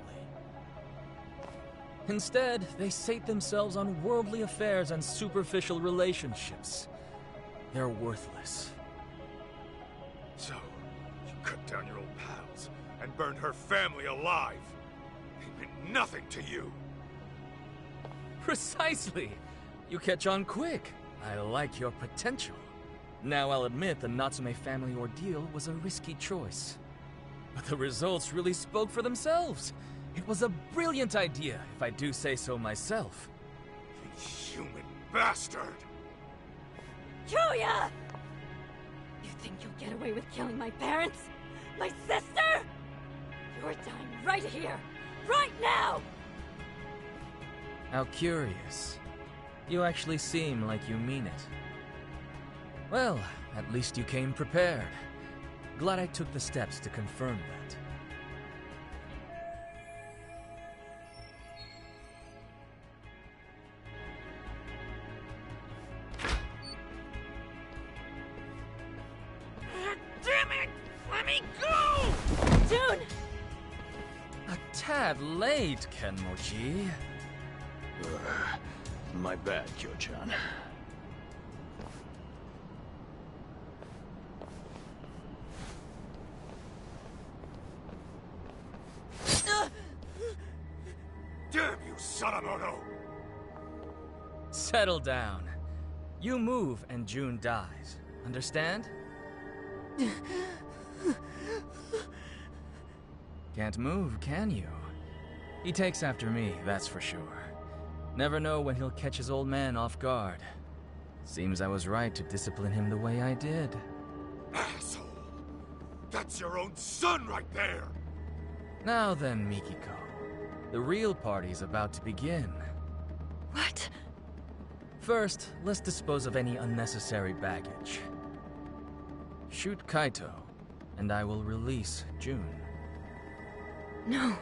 Instead, they sate themselves on worldly affairs and superficial relationships. They're worthless. So, you cut down your old pals and burned her family alive. They meant nothing to you. Precisely! You catch on quick. I like your potential. Now I'll admit the Natsume family ordeal was a risky choice. But the results really spoke for themselves. It was a brilliant idea, if I do say so myself. Inhuman bastard! Julia! You think you'll get away with killing my parents? My sister? You're dying right here! Right now! How curious. You actually seem like you mean it. Well, at least you came prepared. Glad I took the steps to confirm that. Damn it! Let me go! June! A tad late, Kenmochi. My bad, Kyo-chan. Damn you, Sadamoto! Settle down. You move and June dies. Understand? Can't move, can you? He takes after me, that's for sure. Never know when he'll catch his old man off guard. Seems I was right to discipline him the way I did. Asshole! That's your own son right there! Now then, Mikiko. The real party's about to begin. What? First, let's dispose of any unnecessary baggage. Shoot Kaito, and I will release June. No.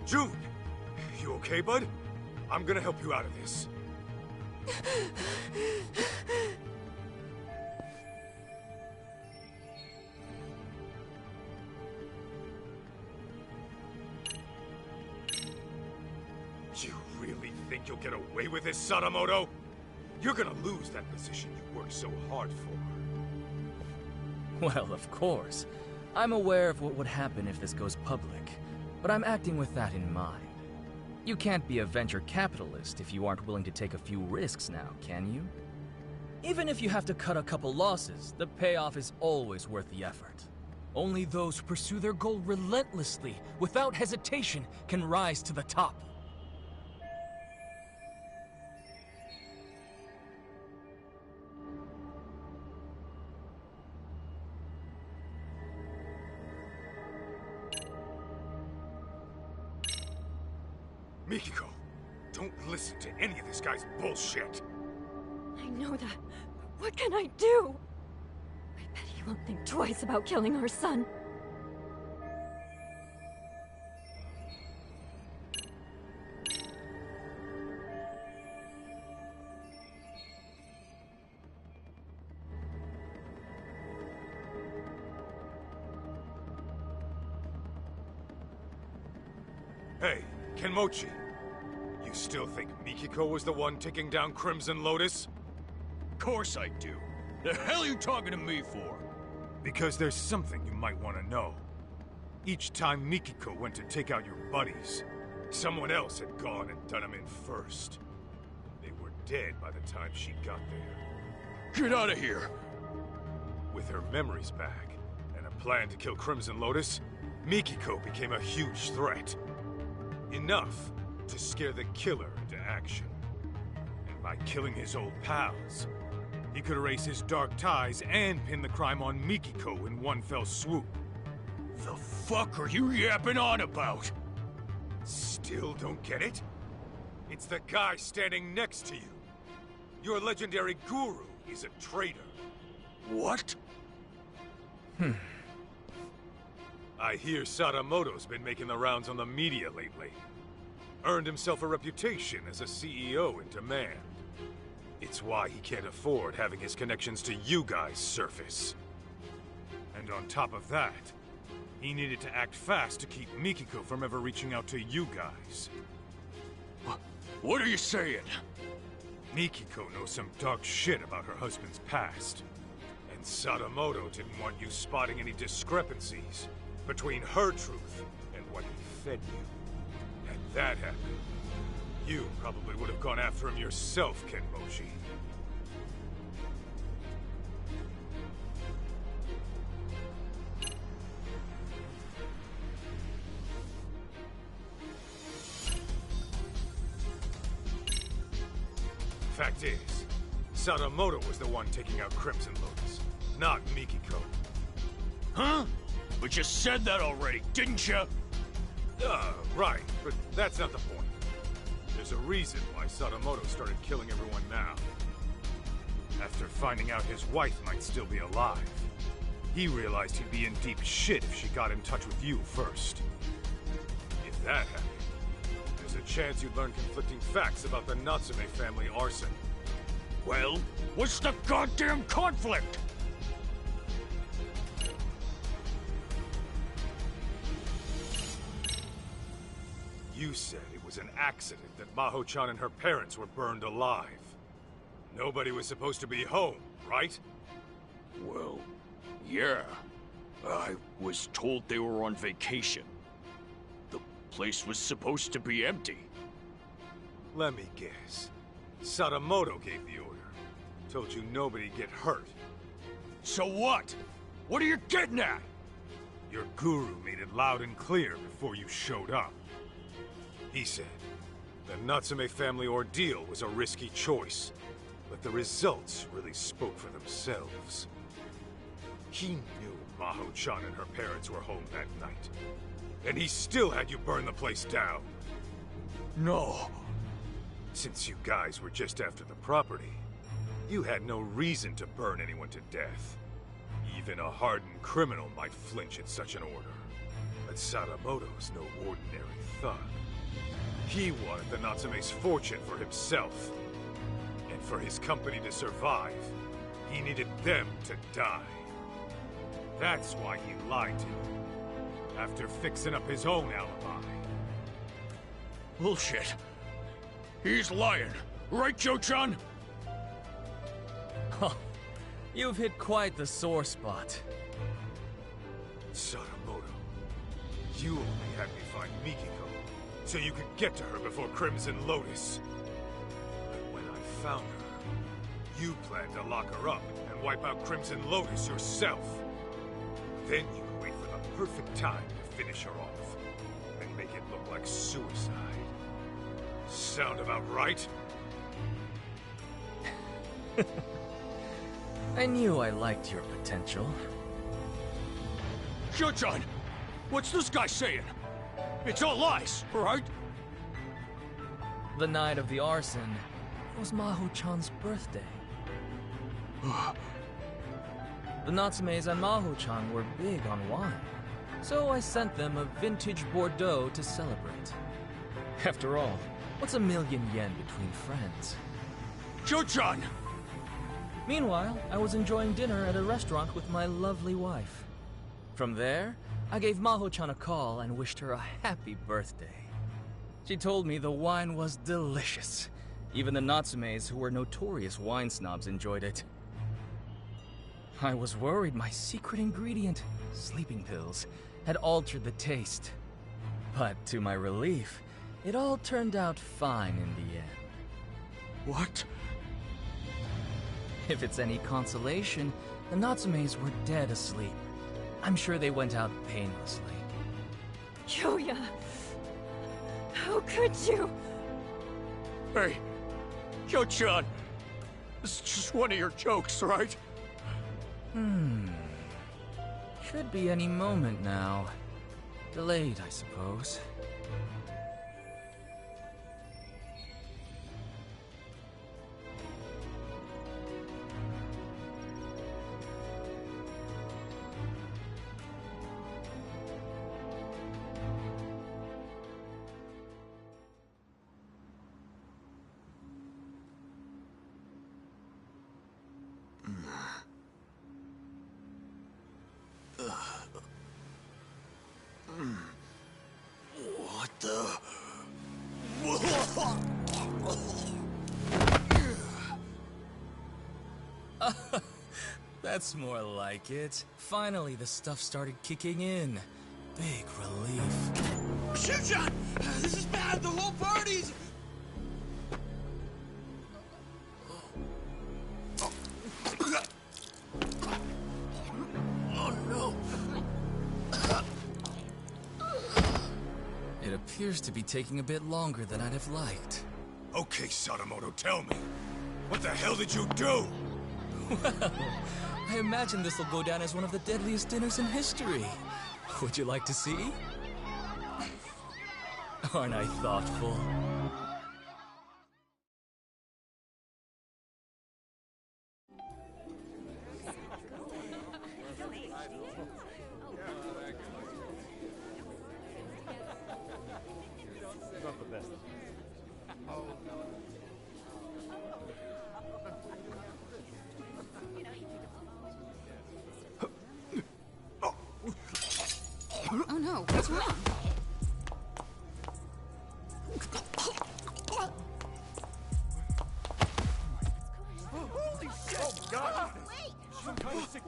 June! You okay, bud? I'm gonna help you out of this. think you'll get away with this, Sadamoto? You're gonna lose that position you worked so hard for. Well, of course. I'm aware of what would happen if this goes public, but I'm acting with that in mind. You can't be a venture capitalist if you aren't willing to take a few risks now, can you? Even if you have to cut a couple losses, the payoff is always worth the effort. Only those who pursue their goal relentlessly, without hesitation, can rise to the top. Mikiko, don't listen to any of this guy's bullshit. I know that, but what can I do? I bet he won't think twice about killing our son. Hey, Kenmochi. You still think Mikiko was the one taking down Crimson Lotus? Course I do. The hell are you talking to me for? Because there's something you might want to know. Each time Mikiko went to take out your buddies, someone else had gone and done them in first. They were dead by the time she got there. Get out of here! With her memories back, and a plan to kill Crimson Lotus, Mikiko became a huge threat. Enough to scare the killer into action. And by killing his old pals, he could erase his dark ties and pin the crime on Mikiko in one fell swoop. The fuck are you yapping on about? Still don't get it? It's the guy standing next to you. Your legendary guru is a traitor. What? I hear Sadamoto's been making the rounds on the media lately. Earned himself a reputation as a CEO in demand. It's why he can't afford having his connections to you guys surface. And on top of that, he needed to act fast to keep Mikiko from ever reaching out to you guys. What are you saying? Mikiko knows some dark shit about her husband's past. And Sadamoto didn't want you spotting any discrepancies between her truth and what he fed you. Had that happened, you probably would have gone after him yourself, Kenmochi. Fact is, Sadamoto was the one taking out Crimson Lotus, not Mikiko. Huh? But you said that already, didn't you? Right, but that's not the point. There's a reason why Sadamoto started killing everyone now. After finding out his wife might still be alive, he realized he'd be in deep shit if she got in touch with you first. If that happened, there's a chance you'd learn conflicting facts about the Natsume family arson. Well, what's the goddamn conflict? You said it was an accident that Maho-chan and her parents were burned alive. Nobody was supposed to be home, right? Well, yeah. I was told they were on vacation. The place was supposed to be empty. Let me guess. Sadamoto gave the order. Told you nobody'd get hurt. So what? What are you getting at? Your guru made it loud and clear before you showed up. He said, the Natsume family ordeal was a risky choice, but the results really spoke for themselves. He knew Maho-chan and her parents were home that night, and he still had you burn the place down. No. Since you guys were just after the property, you had no reason to burn anyone to death. Even a hardened criminal might flinch at such an order. But Sadamoto's no ordinary thug. He wanted the Natsume's fortune for himself. And for his company to survive, he needed them to die. That's why he lied to you, after fixing up his own alibi. Bullshit. He's lying. Right, Kyo-chan? Oh, you've hit quite the sore spot. Sadamoto, you only had me find Mikiko, so you could get to her before Crimson Lotus. But when I found her, you planned to lock her up and wipe out Crimson Lotus yourself. Then you would wait for the perfect time to finish her off, and make it look like suicide. Sound about right? I knew I liked your potential. Kyo-chan! What's this guy saying? It's all lies, right? The night of the arson was Maho-chan's birthday. The Natsumes and Maho-chan were big on wine, so I sent them a vintage Bordeaux to celebrate. After all, what's $1 million yen between friends? Kyo-chan! Meanwhile, I was enjoying dinner at a restaurant with my lovely wife. From there, I gave Maho-chan a call and wished her a happy birthday. She told me the wine was delicious. Even the Natsumes, who were notorious wine snobs, enjoyed it. I was worried my secret ingredient, sleeping pills, had altered the taste. But to my relief, it all turned out fine in the end. What? If it's any consolation, the Natsumes were dead asleep. I'm sure they went out painlessly. Kyoya, how could you? Hey, Kyo-chan, this is just one of your jokes, right? Should be any moment now. Delayed, I suppose. What the... That's more like it. Finally, the stuff started kicking in. Big relief. Shoot-shot! This is bad! The whole party's... Oh no! It appears to be taking a bit longer than I'd have liked. Okay, Sadamoto, tell me. What the hell did you do? Well, I imagine this will go down as one of the deadliest dinners in history. Would you like to see? Aren't I thoughtful? Oh no, what's wrong? Holy shit! Oh god! Wait! Some kind of sick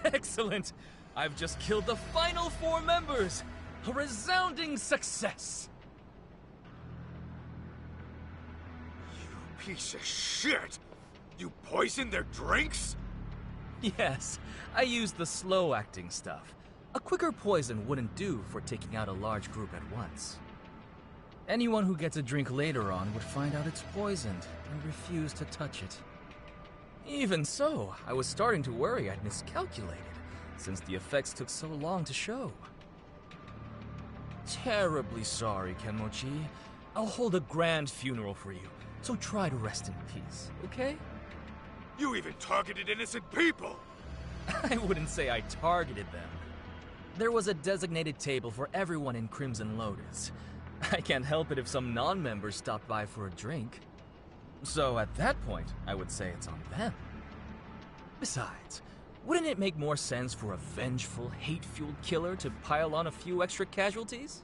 Excellent! I've just killed the final 4 members! A resounding success! You piece of shit! You poisoned their drinks? Yes, I used the slow-acting stuff. A quicker poison wouldn't do for taking out a large group at once. Anyone who gets a drink later on would find out it's poisoned and refuse to touch it. Even so, I was starting to worry I'd miscalculated, since the effects took so long to show. Terribly sorry, Kenmochi. I'll hold a grand funeral for you, so try to rest in peace, okay? You even targeted innocent people! I wouldn't say I targeted them. There was a designated table for everyone in Crimson Lotus. I can't help it if some non-members stopped by for a drink. So at that point, I would say it's on them. Besides, wouldn't it make more sense for a vengeful, hate-fueled killer to pile on a few extra casualties?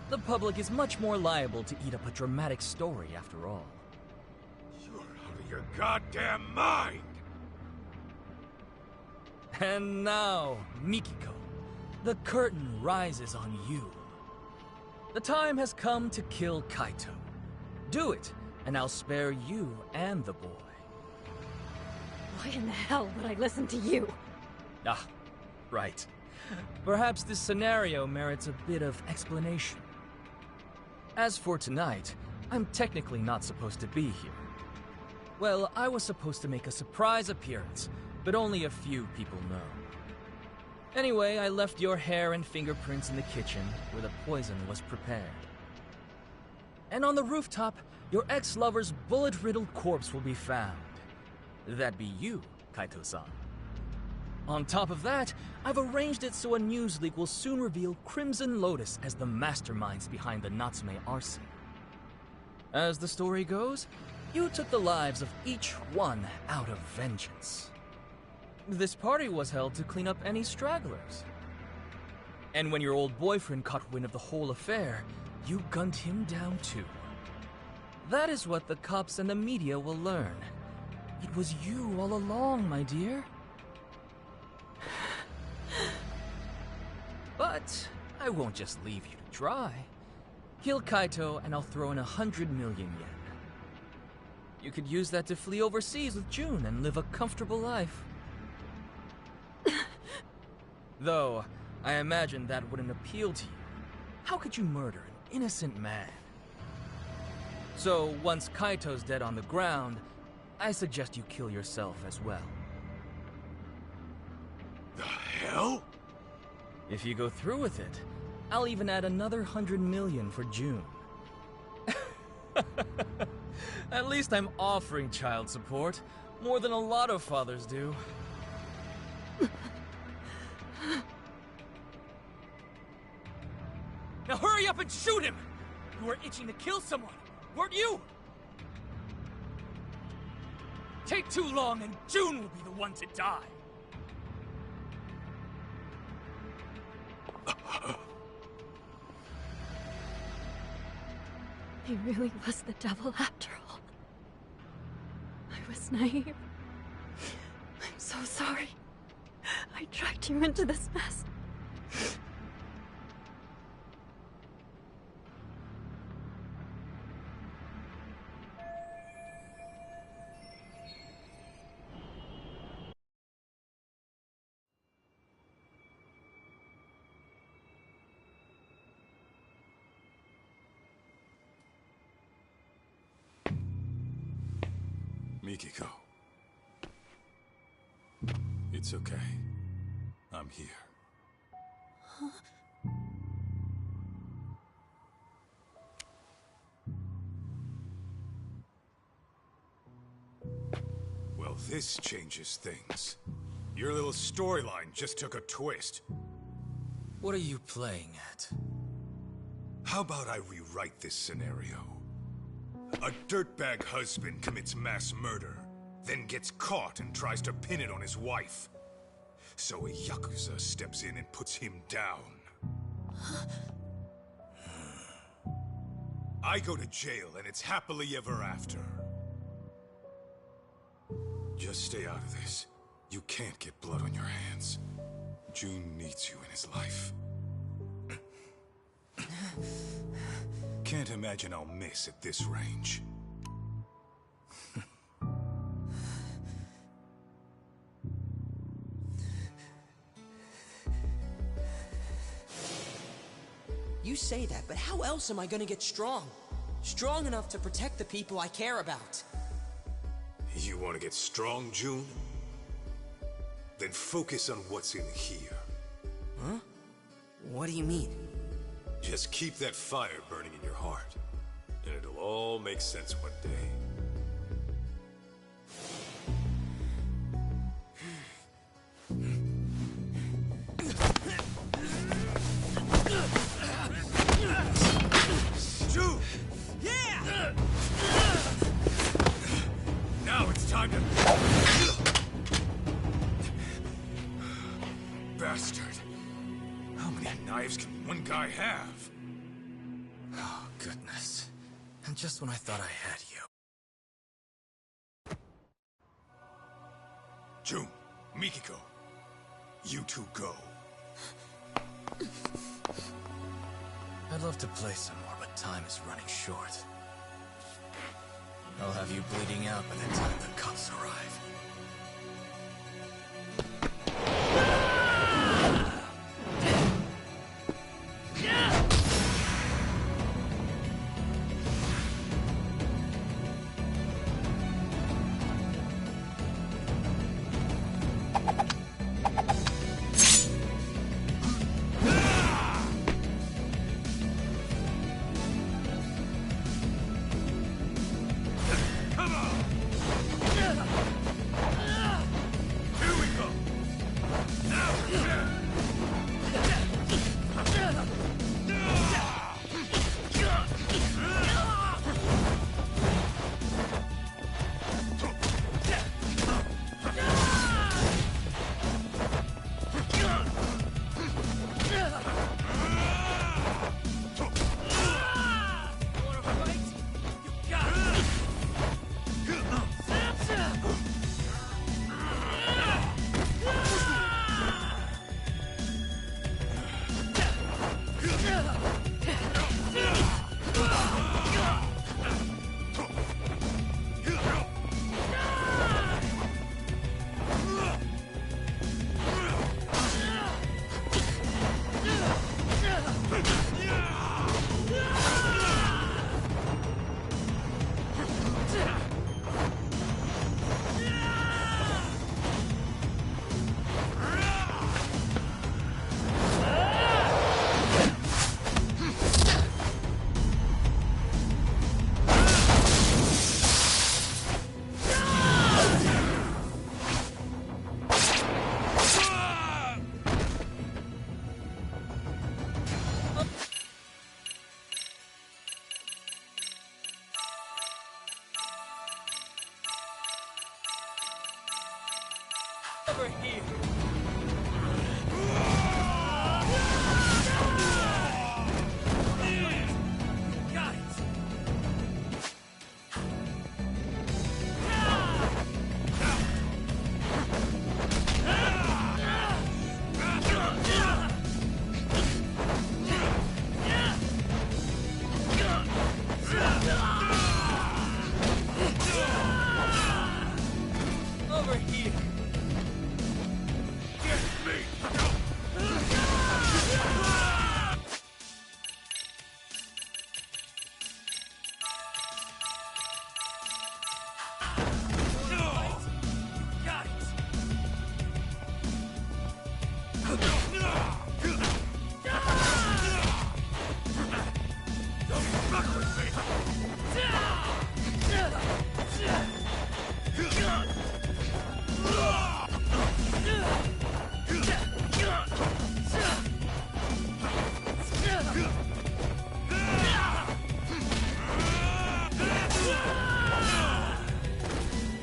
The public is much more liable to eat up a dramatic story after all. You're out of your goddamn mind! And now, Mikiko, the curtain rises on you. The time has come to kill Kaito. Do it, and I'll spare you and the boy. Why in the hell would I listen to you? Ah, right. Perhaps this scenario merits a bit of explanation. As for tonight, I'm technically not supposed to be here. Well, I was supposed to make a surprise appearance, but only a few people know. Anyway, I left your hair and fingerprints in the kitchen, where the poison was prepared. And on the rooftop, your ex-lover's bullet-riddled corpse will be found. That'd be you, Kaito-san. On top of that, I've arranged it so a news leak will soon reveal Crimson Lotus as the masterminds behind the Natsume arson. As the story goes, you took the lives of each one out of vengeance. This party was held to clean up any stragglers. And when your old boyfriend caught wind of the whole affair, you gunned him down too. That is what the cops and the media will learn. It was you all along, my dear. But I won't just leave you to dry. Kill Kaito and I'll throw in 100 million yen. You could use that to flee overseas with June and live a comfortable life. Though, I imagine that wouldn't appeal to you. How could you murder an innocent man? So, once Kaito's dead on the ground, I suggest you kill yourself as well. The hell? If you go through with it, I'll even add another 100 million for June. At least I'm offering child support, more than a lot of fathers do. Now hurry up and shoot him! You were itching to kill someone, weren't you? Take too long and June will be the one to die. He really was the devil after all. I was naive. I'm so sorry. I dragged you into this mess. Mikiko. It's okay. I'm here. Huh? Well, this changes things. Your little storyline just took a twist. What are you playing at? How about I rewrite this scenario? A dirtbag husband commits mass murder, then gets caught and tries to pin it on his wife. So a Yakuza steps in and puts him down. I go to jail and it's happily ever after. Just stay out of this. You can't get blood on your hands. June needs you in his life. Can't imagine I'll miss at this range. You say that, but how else am I gonna get strong? Strong enough to protect the people I care about. You want to get strong, June? then focus on what's in here. Huh? What do you mean? Just keep that fire burning in your heart, and it'll all make sense one day. Shoot! Yeah! Now it's time to... Bastard. How many knives can one guy have? Oh, goodness. And just when I thought I had you. June, Mikiko, you two go. I'd love to play some more, but time is running short. I'll have you bleeding out by the time the cops arrive. Over here! Got it! Over here!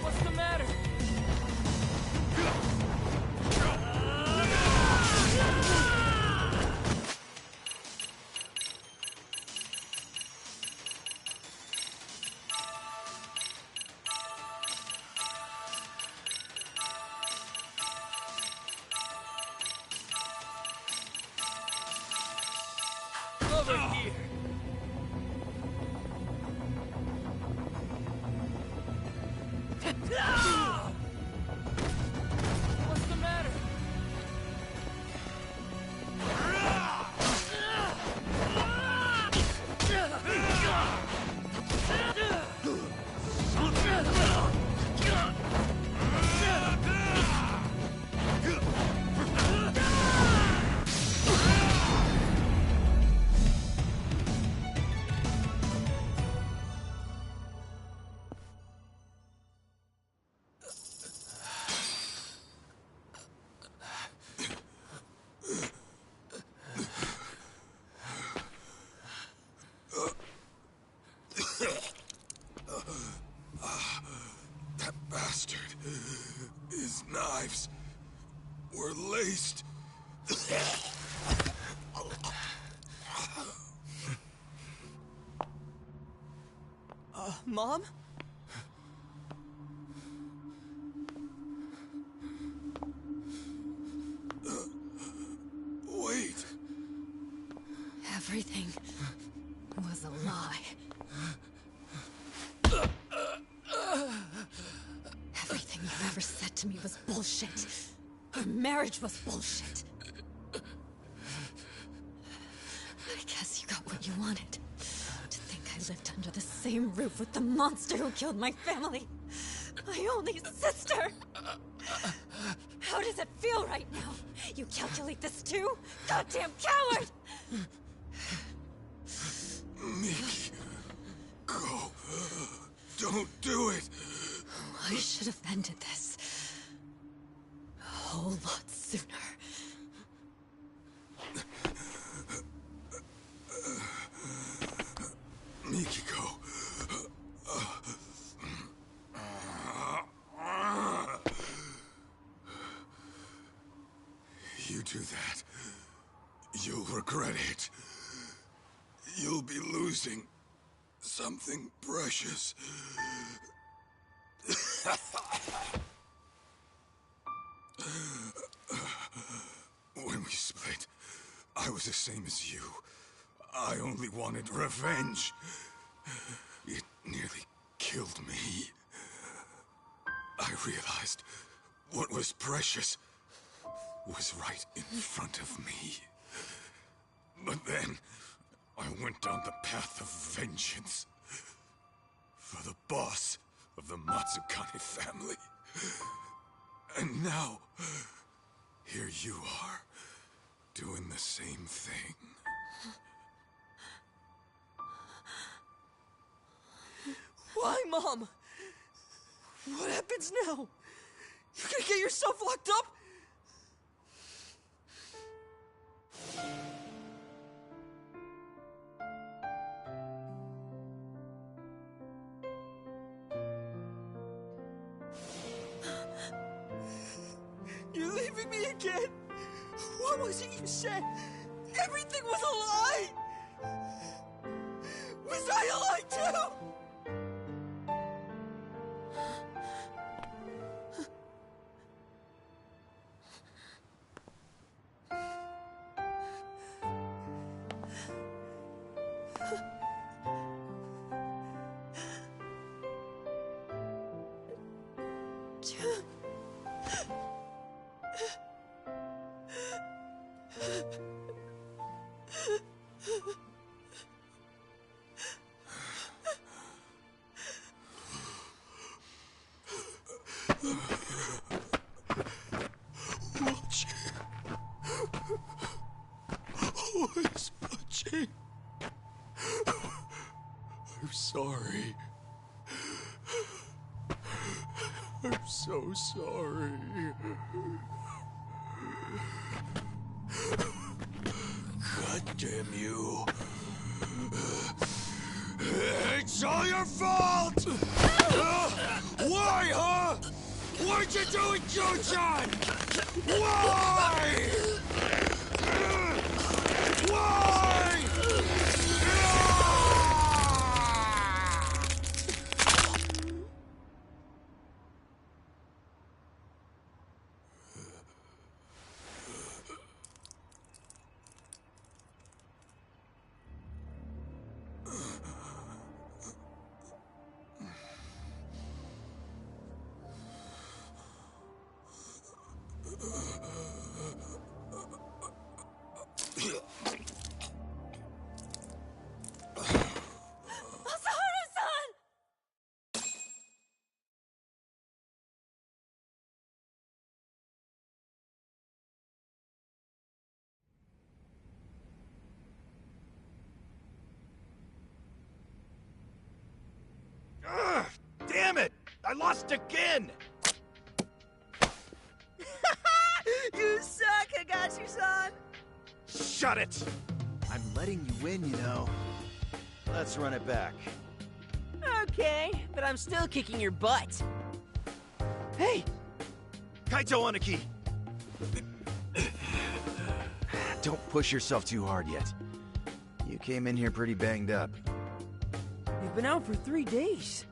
What's the matter? were laced. Mom? Wait. Everything was a lie. Everything you ever said to me was bullshit. Our marriage was bullshit. I guess you got what you wanted. To think I lived under the same roof with the monster who killed my family. My only sister. How does it feel right now? You calculate this too? Goddamn coward! Miki, go. Don't do it. I should have ended this a whole lot sooner. Mikiko. You do that, you'll regret it. You'll be losing something precious. When we split, I was the same as you. I only wanted revenge. It nearly killed me. I realized what was precious was right in front of me. But then, I went down the path of vengeance. For the boss of the Matsukane family. And now, here you are, doing the same thing. Why, Mom? What happens now? You're gonna get yourself locked up? You're leaving me again? What was it you said? Everything was a lie! Was I a lie too? Always watching. I'm sorry. I'm so sorry. God damn you. It's all your fault! Why, huh? What'd you do with Joe-chan? Why? Why? Damn it! I lost again! You suck, Higashi-san! Shut it! I'm letting you win, you know. Let's run it back. Okay, but I'm still kicking your butt. Hey! Kaito Aniki! Don't push yourself too hard yet. You came in here pretty banged up. You've been out for 3 days.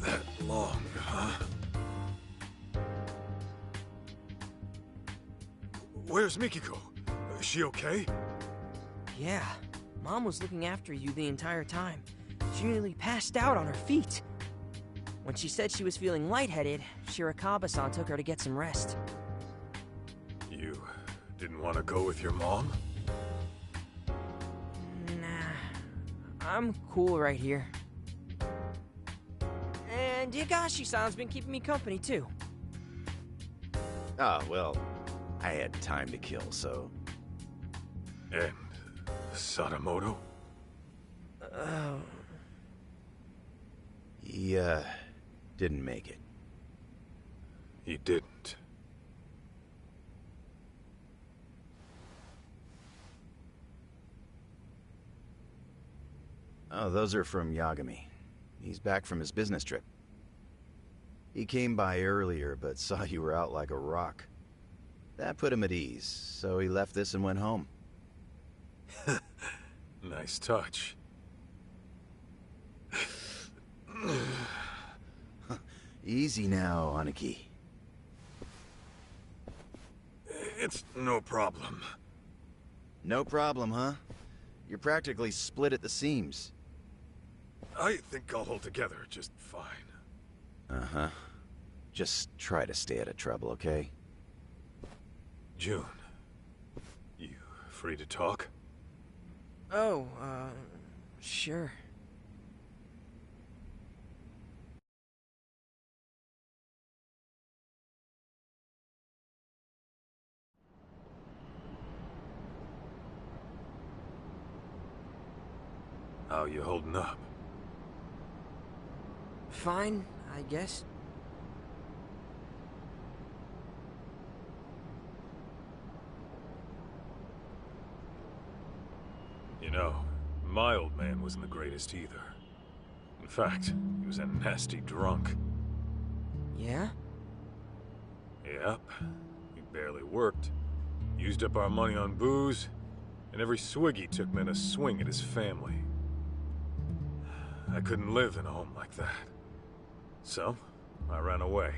That long, huh? Where's Mikiko? Is she okay? Yeah, Mom was looking after you the entire time. She nearly passed out on her feet. When she said she was feeling lightheaded, Shirakawa-san took her to get some rest. You didn't want to go with your mom? Nah, I'm cool right here. And Higashi-san's been keeping me company, too. Oh, well, I had time to kill, so... And Sadamoto? He, didn't make it. He didn't. Oh, those are from Yagami. He's back from his business trip. He came by earlier, but saw you were out like a rock. That put him at ease, so he left this and went home. Nice touch. Easy now, Aniki. It's no problem. No problem, huh? You're practically split at the seams. I think I'll hold together just fine. Uh-huh. Just try to stay out of trouble, okay? June, you free to talk? Oh, sure. How you holding up? Fine, I guess. You know, my old man wasn't the greatest either. In fact, he was a nasty drunk. Yeah? Yep. He barely worked. Used up our money on booze, and every swig he took meant a swing at his family. I couldn't live in a home like that. So, I ran away.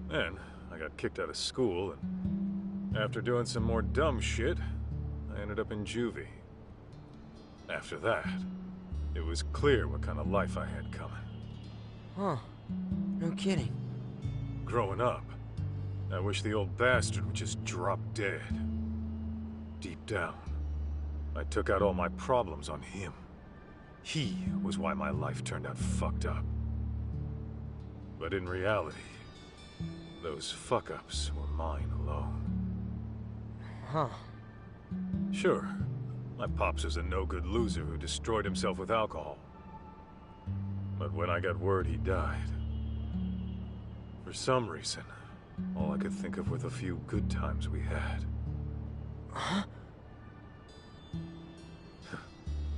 Then, I got kicked out of school, and after doing some more dumb shit, I ended up in juvie. After that, it was clear what kind of life I had coming. Huh. No kidding. Growing up, I wish the old bastard would just drop dead. Deep down, I took out all my problems on him. He was why my life turned out fucked up. But in reality, those fuck-ups were mine alone. Huh. Sure, my pops was a no-good loser who destroyed himself with alcohol. But when I got word he died, for some reason, all I could think of were the few good times we had. Huh?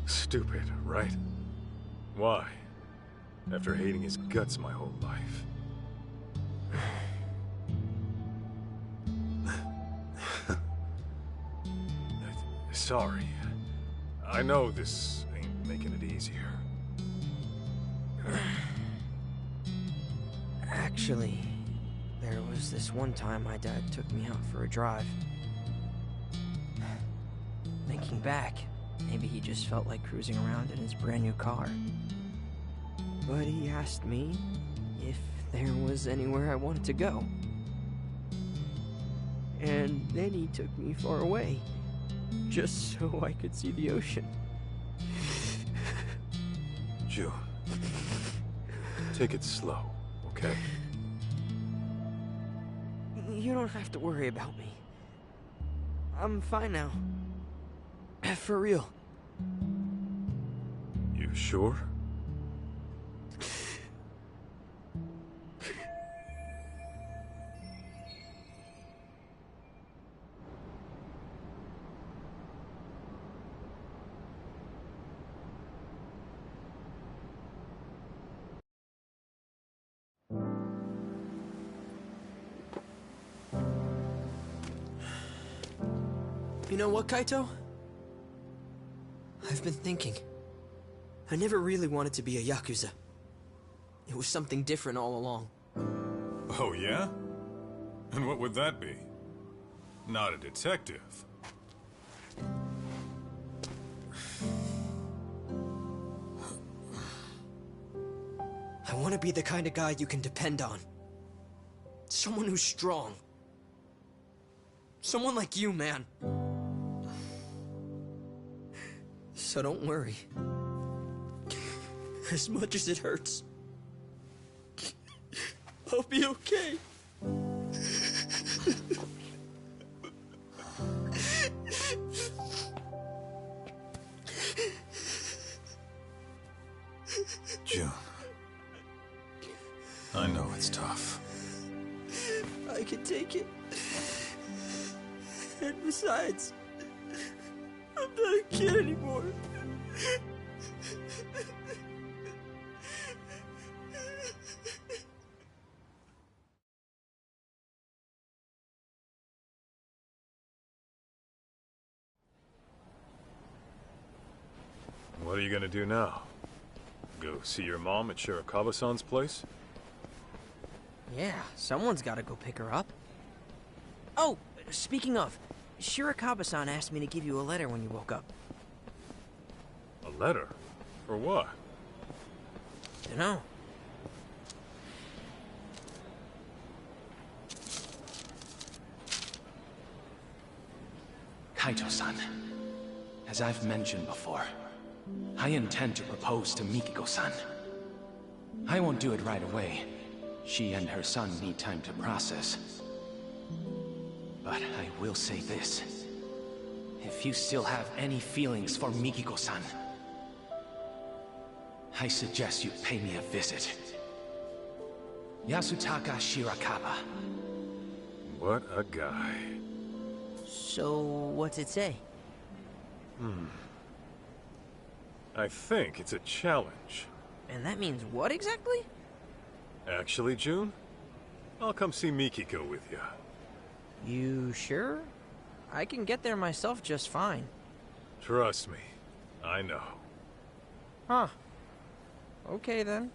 Stupid, right? Why? After hating his guts my whole life. Sorry. I know this ain't making it easier. Actually, there was this one time my dad took me out for a drive. Thinking back, maybe he just felt like cruising around in his brand new car. But he asked me if there was anywhere I wanted to go. And then he took me far away, just so I could see the ocean. June, take it slow, okay? You don't have to worry about me. I'm fine now. For real. You sure? You know what, Kaito? I've been thinking. I never really wanted to be a Yakuza. It was something different all along. Oh, yeah? And what would that be? Not a detective. I want to be the kind of guy you can depend on. Someone who's strong. Someone like you, man. So don't worry. As much as it hurts, I'll be okay. June. I know it's tough. I can take it. And besides, I'm not a kid anymore. What are you gonna do now? Go see your mom at Shirakawa-san's place? Yeah, someone's gotta go pick her up. Oh, speaking of, Shirakawa-san asked me to give you a letter when you woke up. A letter? For what? Dunno. Kaito-san, as I've mentioned before, I intend to propose to Mikiko-san. I won't do it right away. She and her son need time to process. But I will say this. If you still have any feelings for Mikiko-san, I suggest you pay me a visit. Yasutaka Shirakawa. What a guy. So, what's it say? I think it's a challenge. And that means what exactly? Actually, June, I'll come see Mikiko with you. You sure? I can get there myself just fine. Trust me, I know. Huh. Okay then.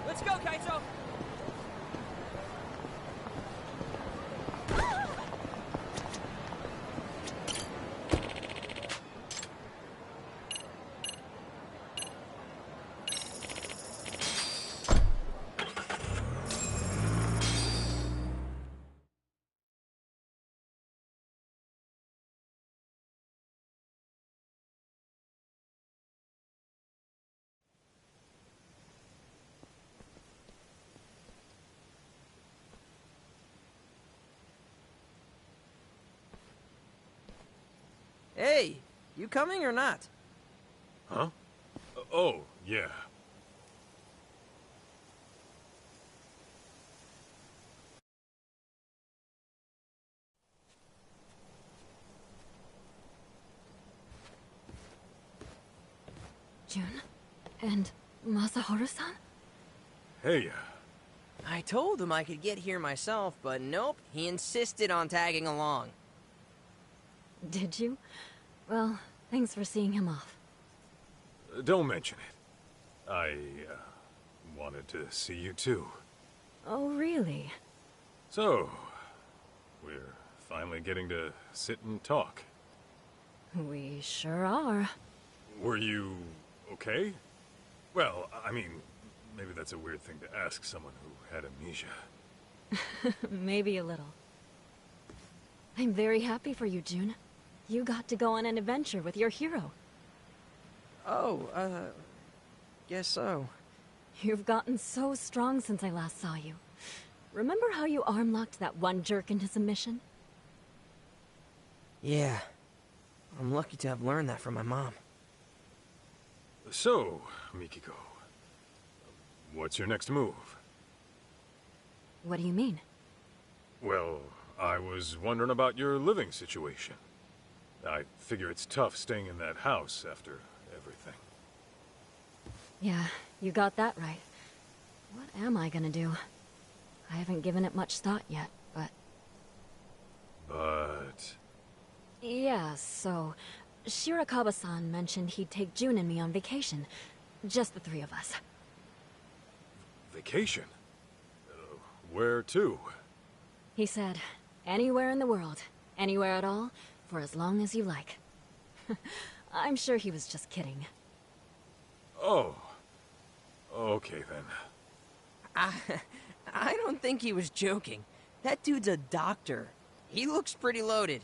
Let's go, Kaito! Hey, you coming or not? Huh? Oh, yeah. June? And Masaharu-san? Hey, I told him I could get here myself, but nope, he insisted on tagging along. Did you? Well, thanks for seeing him off. don't mention it. I, wanted to see you too. Oh, really? So, we're finally getting to sit and talk. We sure are. Were you okay? Well, I mean, maybe that's a weird thing to ask someone who had amnesia. Maybe a little. I'm very happy for you, June. You got to go on an adventure with your hero. Oh, guess so. You've gotten so strong since I last saw you. Remember how you arm-locked that one jerk into submission? Yeah. I'm lucky to have learned that from my mom. So, Mikiko, what's your next move? What do you mean? Well, I was wondering about your living situation. I figure it's tough staying in that house after everything. Yeah, you got that right. What am I gonna do? I haven't given it much thought yet, but... But... Yeah, so... Shirakawa-san mentioned he'd take June and me on vacation. Just the three of us. Vacation? Where to? He said, anywhere in the world, anywhere at all, for as long as you like. I'm sure he was just kidding. Oh. Okay, then. I don't think he was joking. That dude's a doctor. He looks pretty loaded.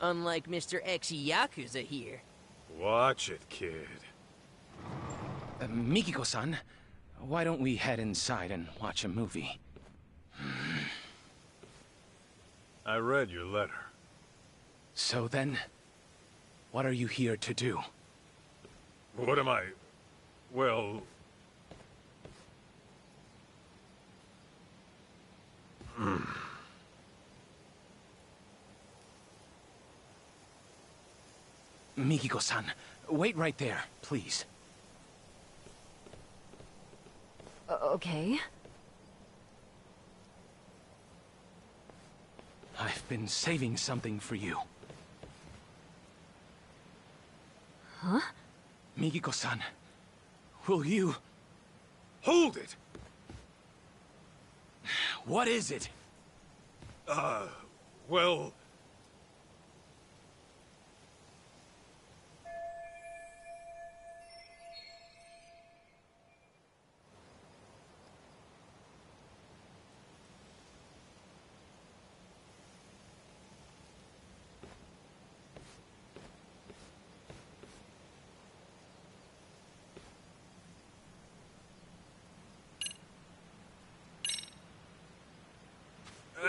Unlike Mr. X Yakuza here. Watch it, kid. Mikiko-san, why don't we head inside and watch a movie? I read your letter. So then, what are you here to do? What am I... Well... Mikiko-san, wait right there, please. Okay. I've been saving something for you. Huh? Mikiko-san, will you... Hold it! What is it? Well...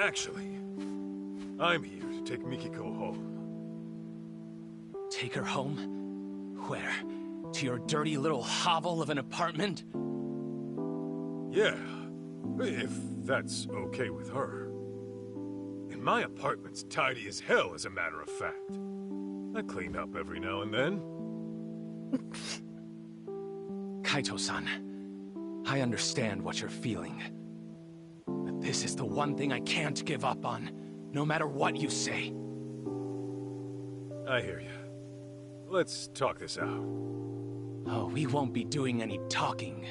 Actually, I'm here to take Mikiko home. Take her home? Where? To your dirty little hovel of an apartment? Yeah, if that's okay with her. And my apartment's tidy as hell, as a matter of fact. I clean up every now and then. Kaito-san, I understand what you're feeling. But this is the one thing I can't give up on, no matter what you say. I hear you. Let's talk this out. Oh, we won't be doing any talking.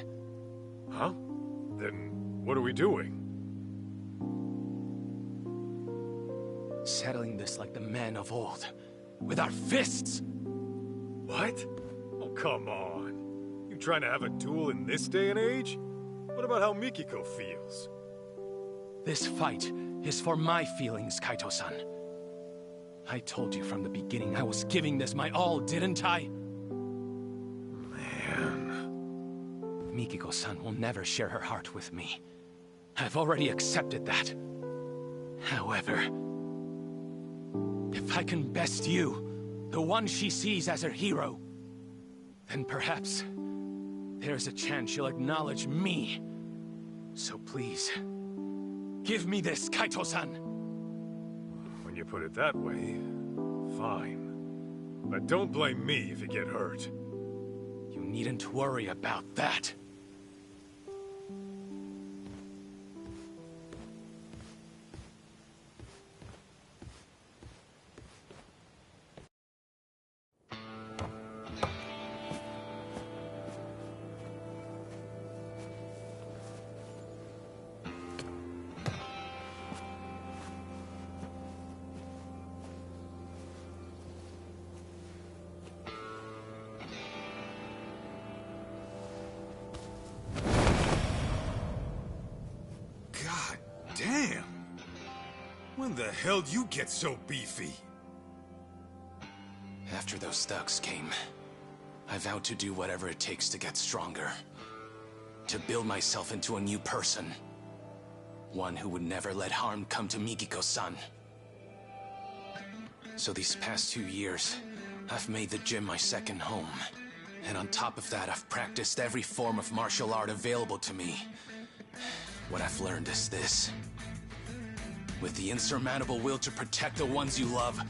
Huh? Then what are we doing? Settling this like the men of old. With our fists! What? Oh, come on. You trying to have a duel in this day and age? What about how Mikiko feels? This fight is for my feelings, Kaito-san. I told you from the beginning I was giving this my all, didn't I? Man... Mikiko-san will never share her heart with me. I've already accepted that. However... if I can best you, the one she sees as her hero, then perhaps there's a chance she'll acknowledge me. So please, give me this, Kaito-san! When you put it that way, fine. But don't blame me if you get hurt. needn't worry about that. Damn! When the hell did you get so beefy? After those thugs came, I vowed to do whatever it takes to get stronger. To build myself into a new person. One who would never let harm come to Mikiko-san. So these past 2 years, I've made the gym my second home. And on top of that, I've practiced every form of martial art available to me. What I've learned is this. With the insurmountable will to protect the ones you love,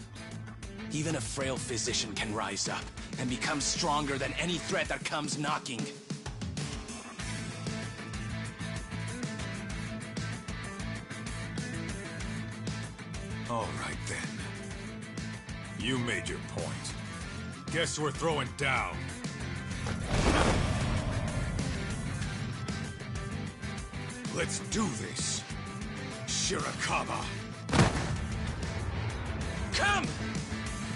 even a frail physician can rise up and become stronger than any threat that comes knocking. All right then. You made your point. Guess we're throwing down. Let's do this, Shirakawa. Come!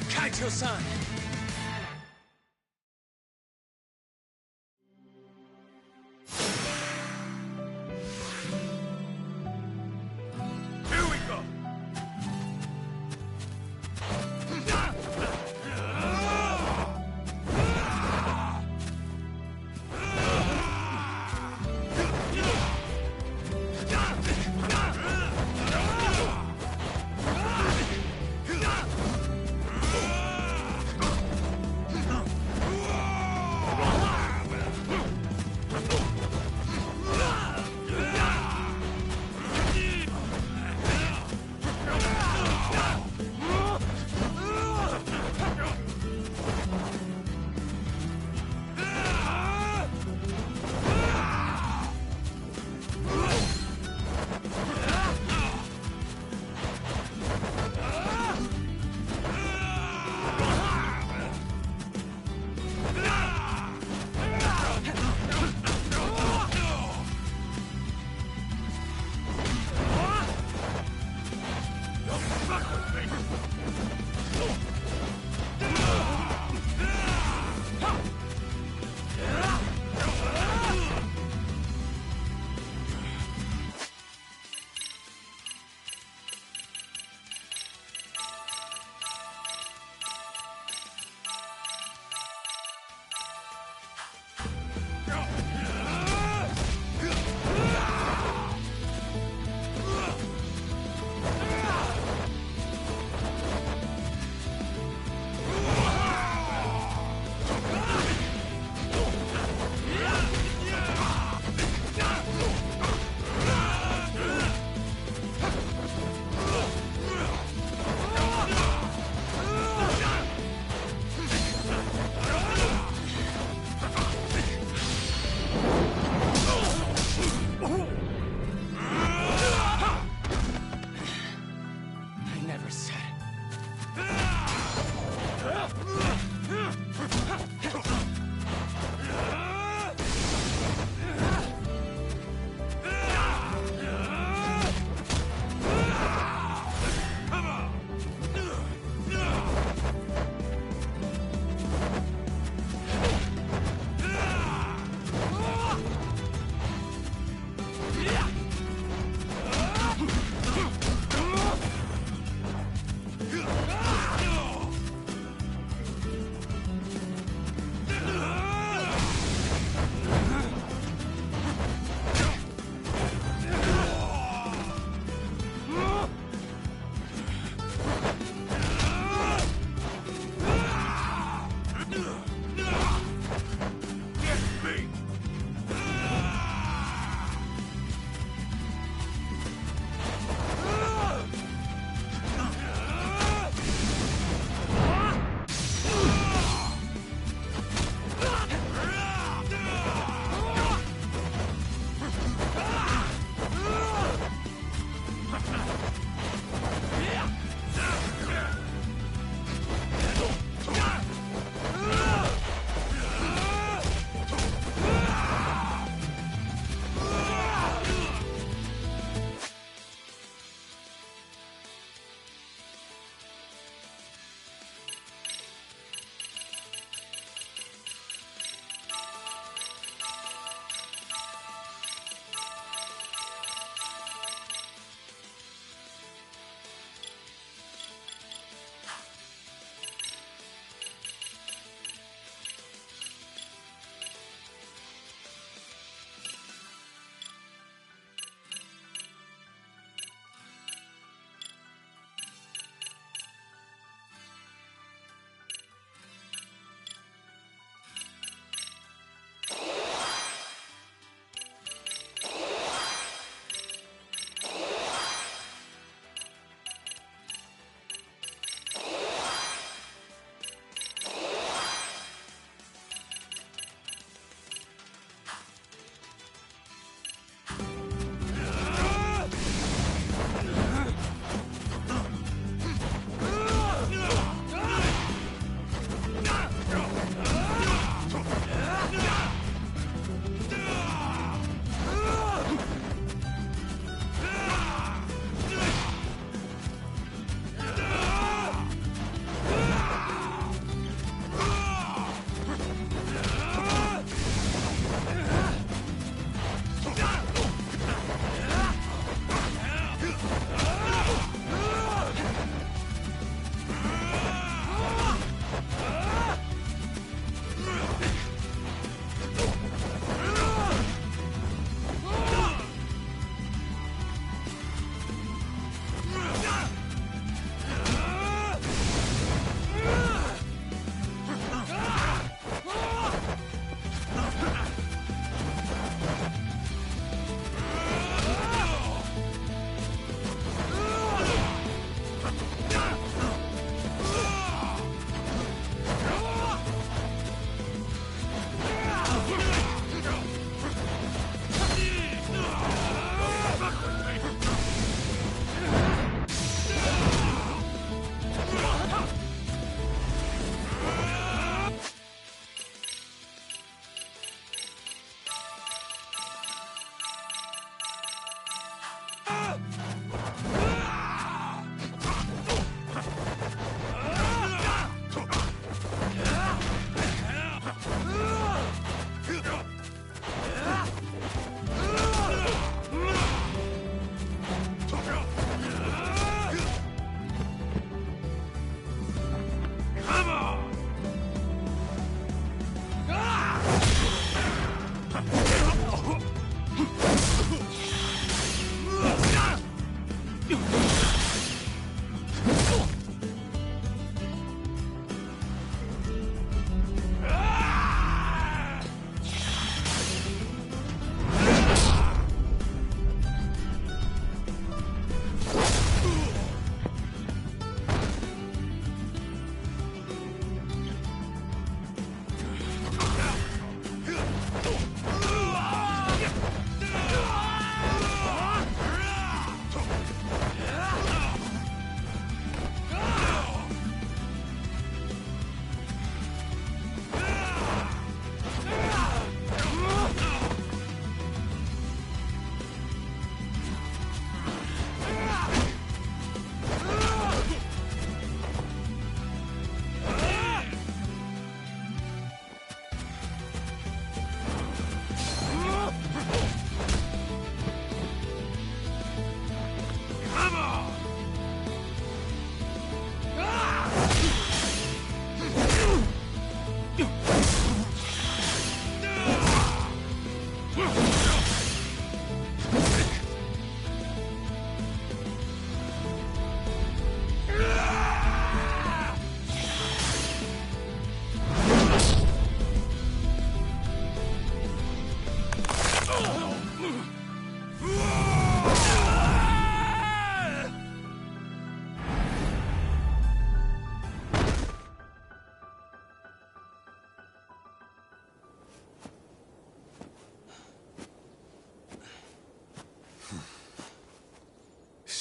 Kaito-san! Here we go!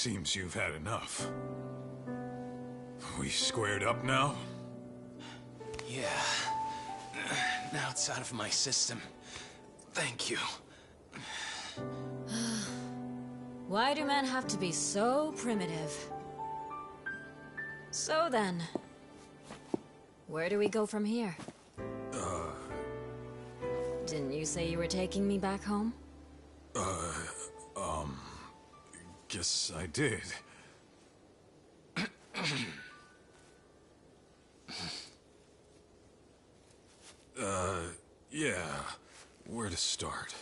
Seems you've had enough. We squared up now? Yeah. Now it's out of my system. Thank you. Why do men have to be so primitive? So then, where do we go from here? Didn't you say you were taking me back home? Guess I did. Yeah. Where to start?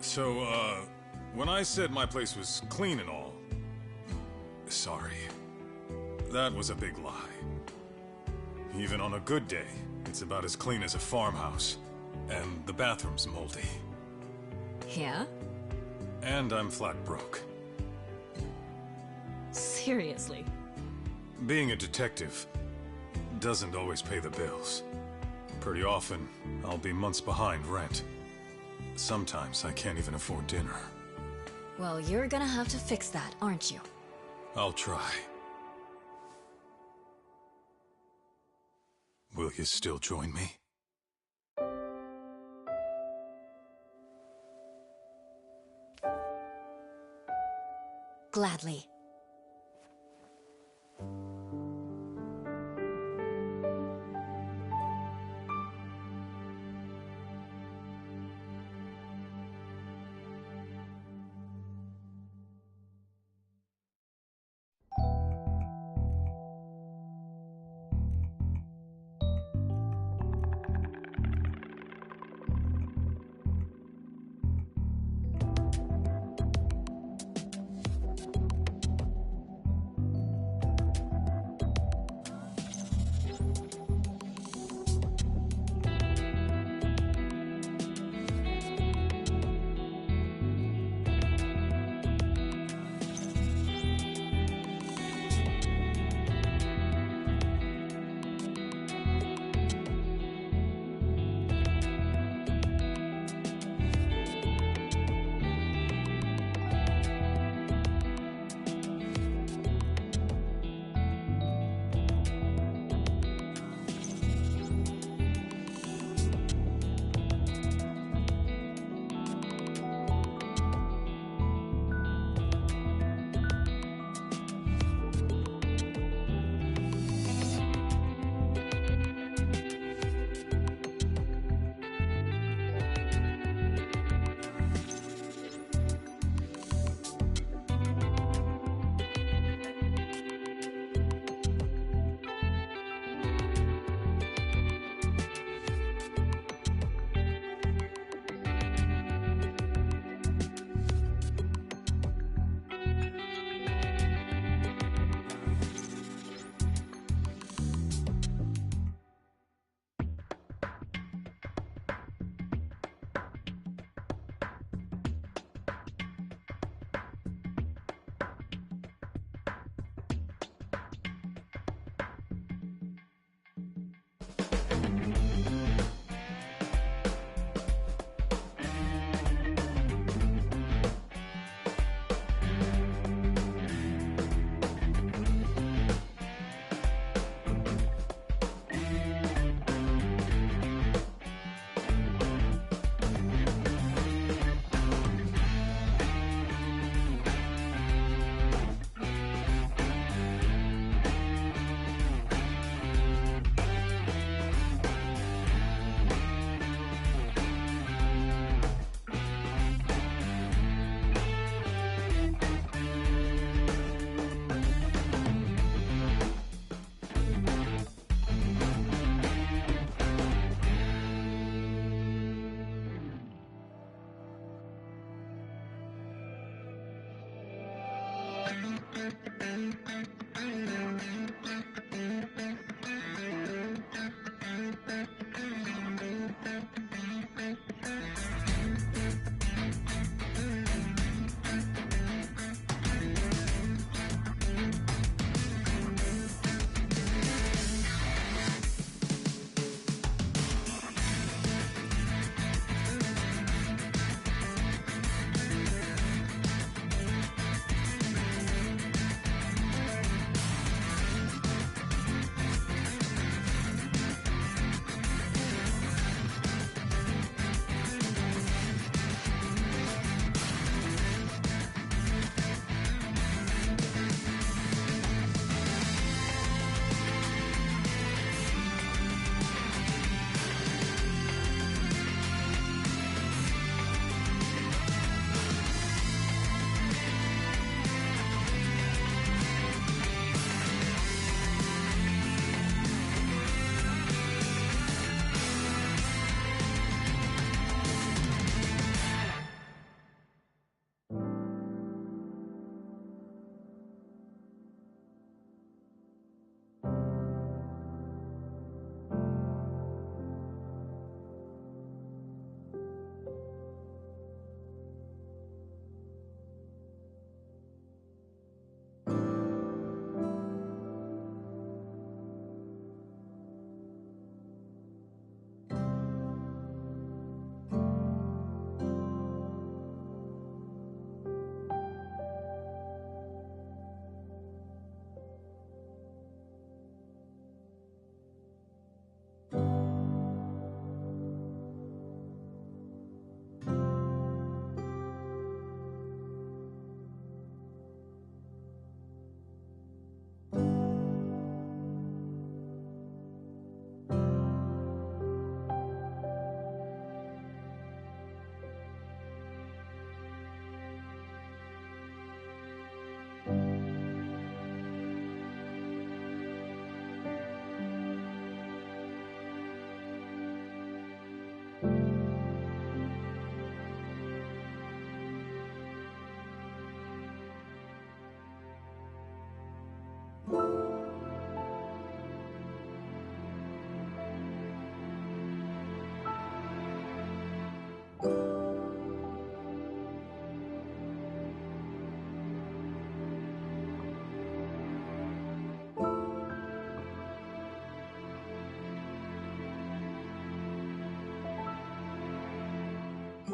So, when I said my place was clean and all, sorry. That was a big lie. Even on a good day, it's about as clean as a farmhouse. And the bathroom's moldy. Yeah? And I'm flat broke. Seriously? Being a detective doesn't always pay the bills. Pretty often, I'll be months behind rent. Sometimes I can't even afford dinner. Well, you're gonna have to fix that, aren't you? I'll try. Will you still join me? Gladly.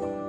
you.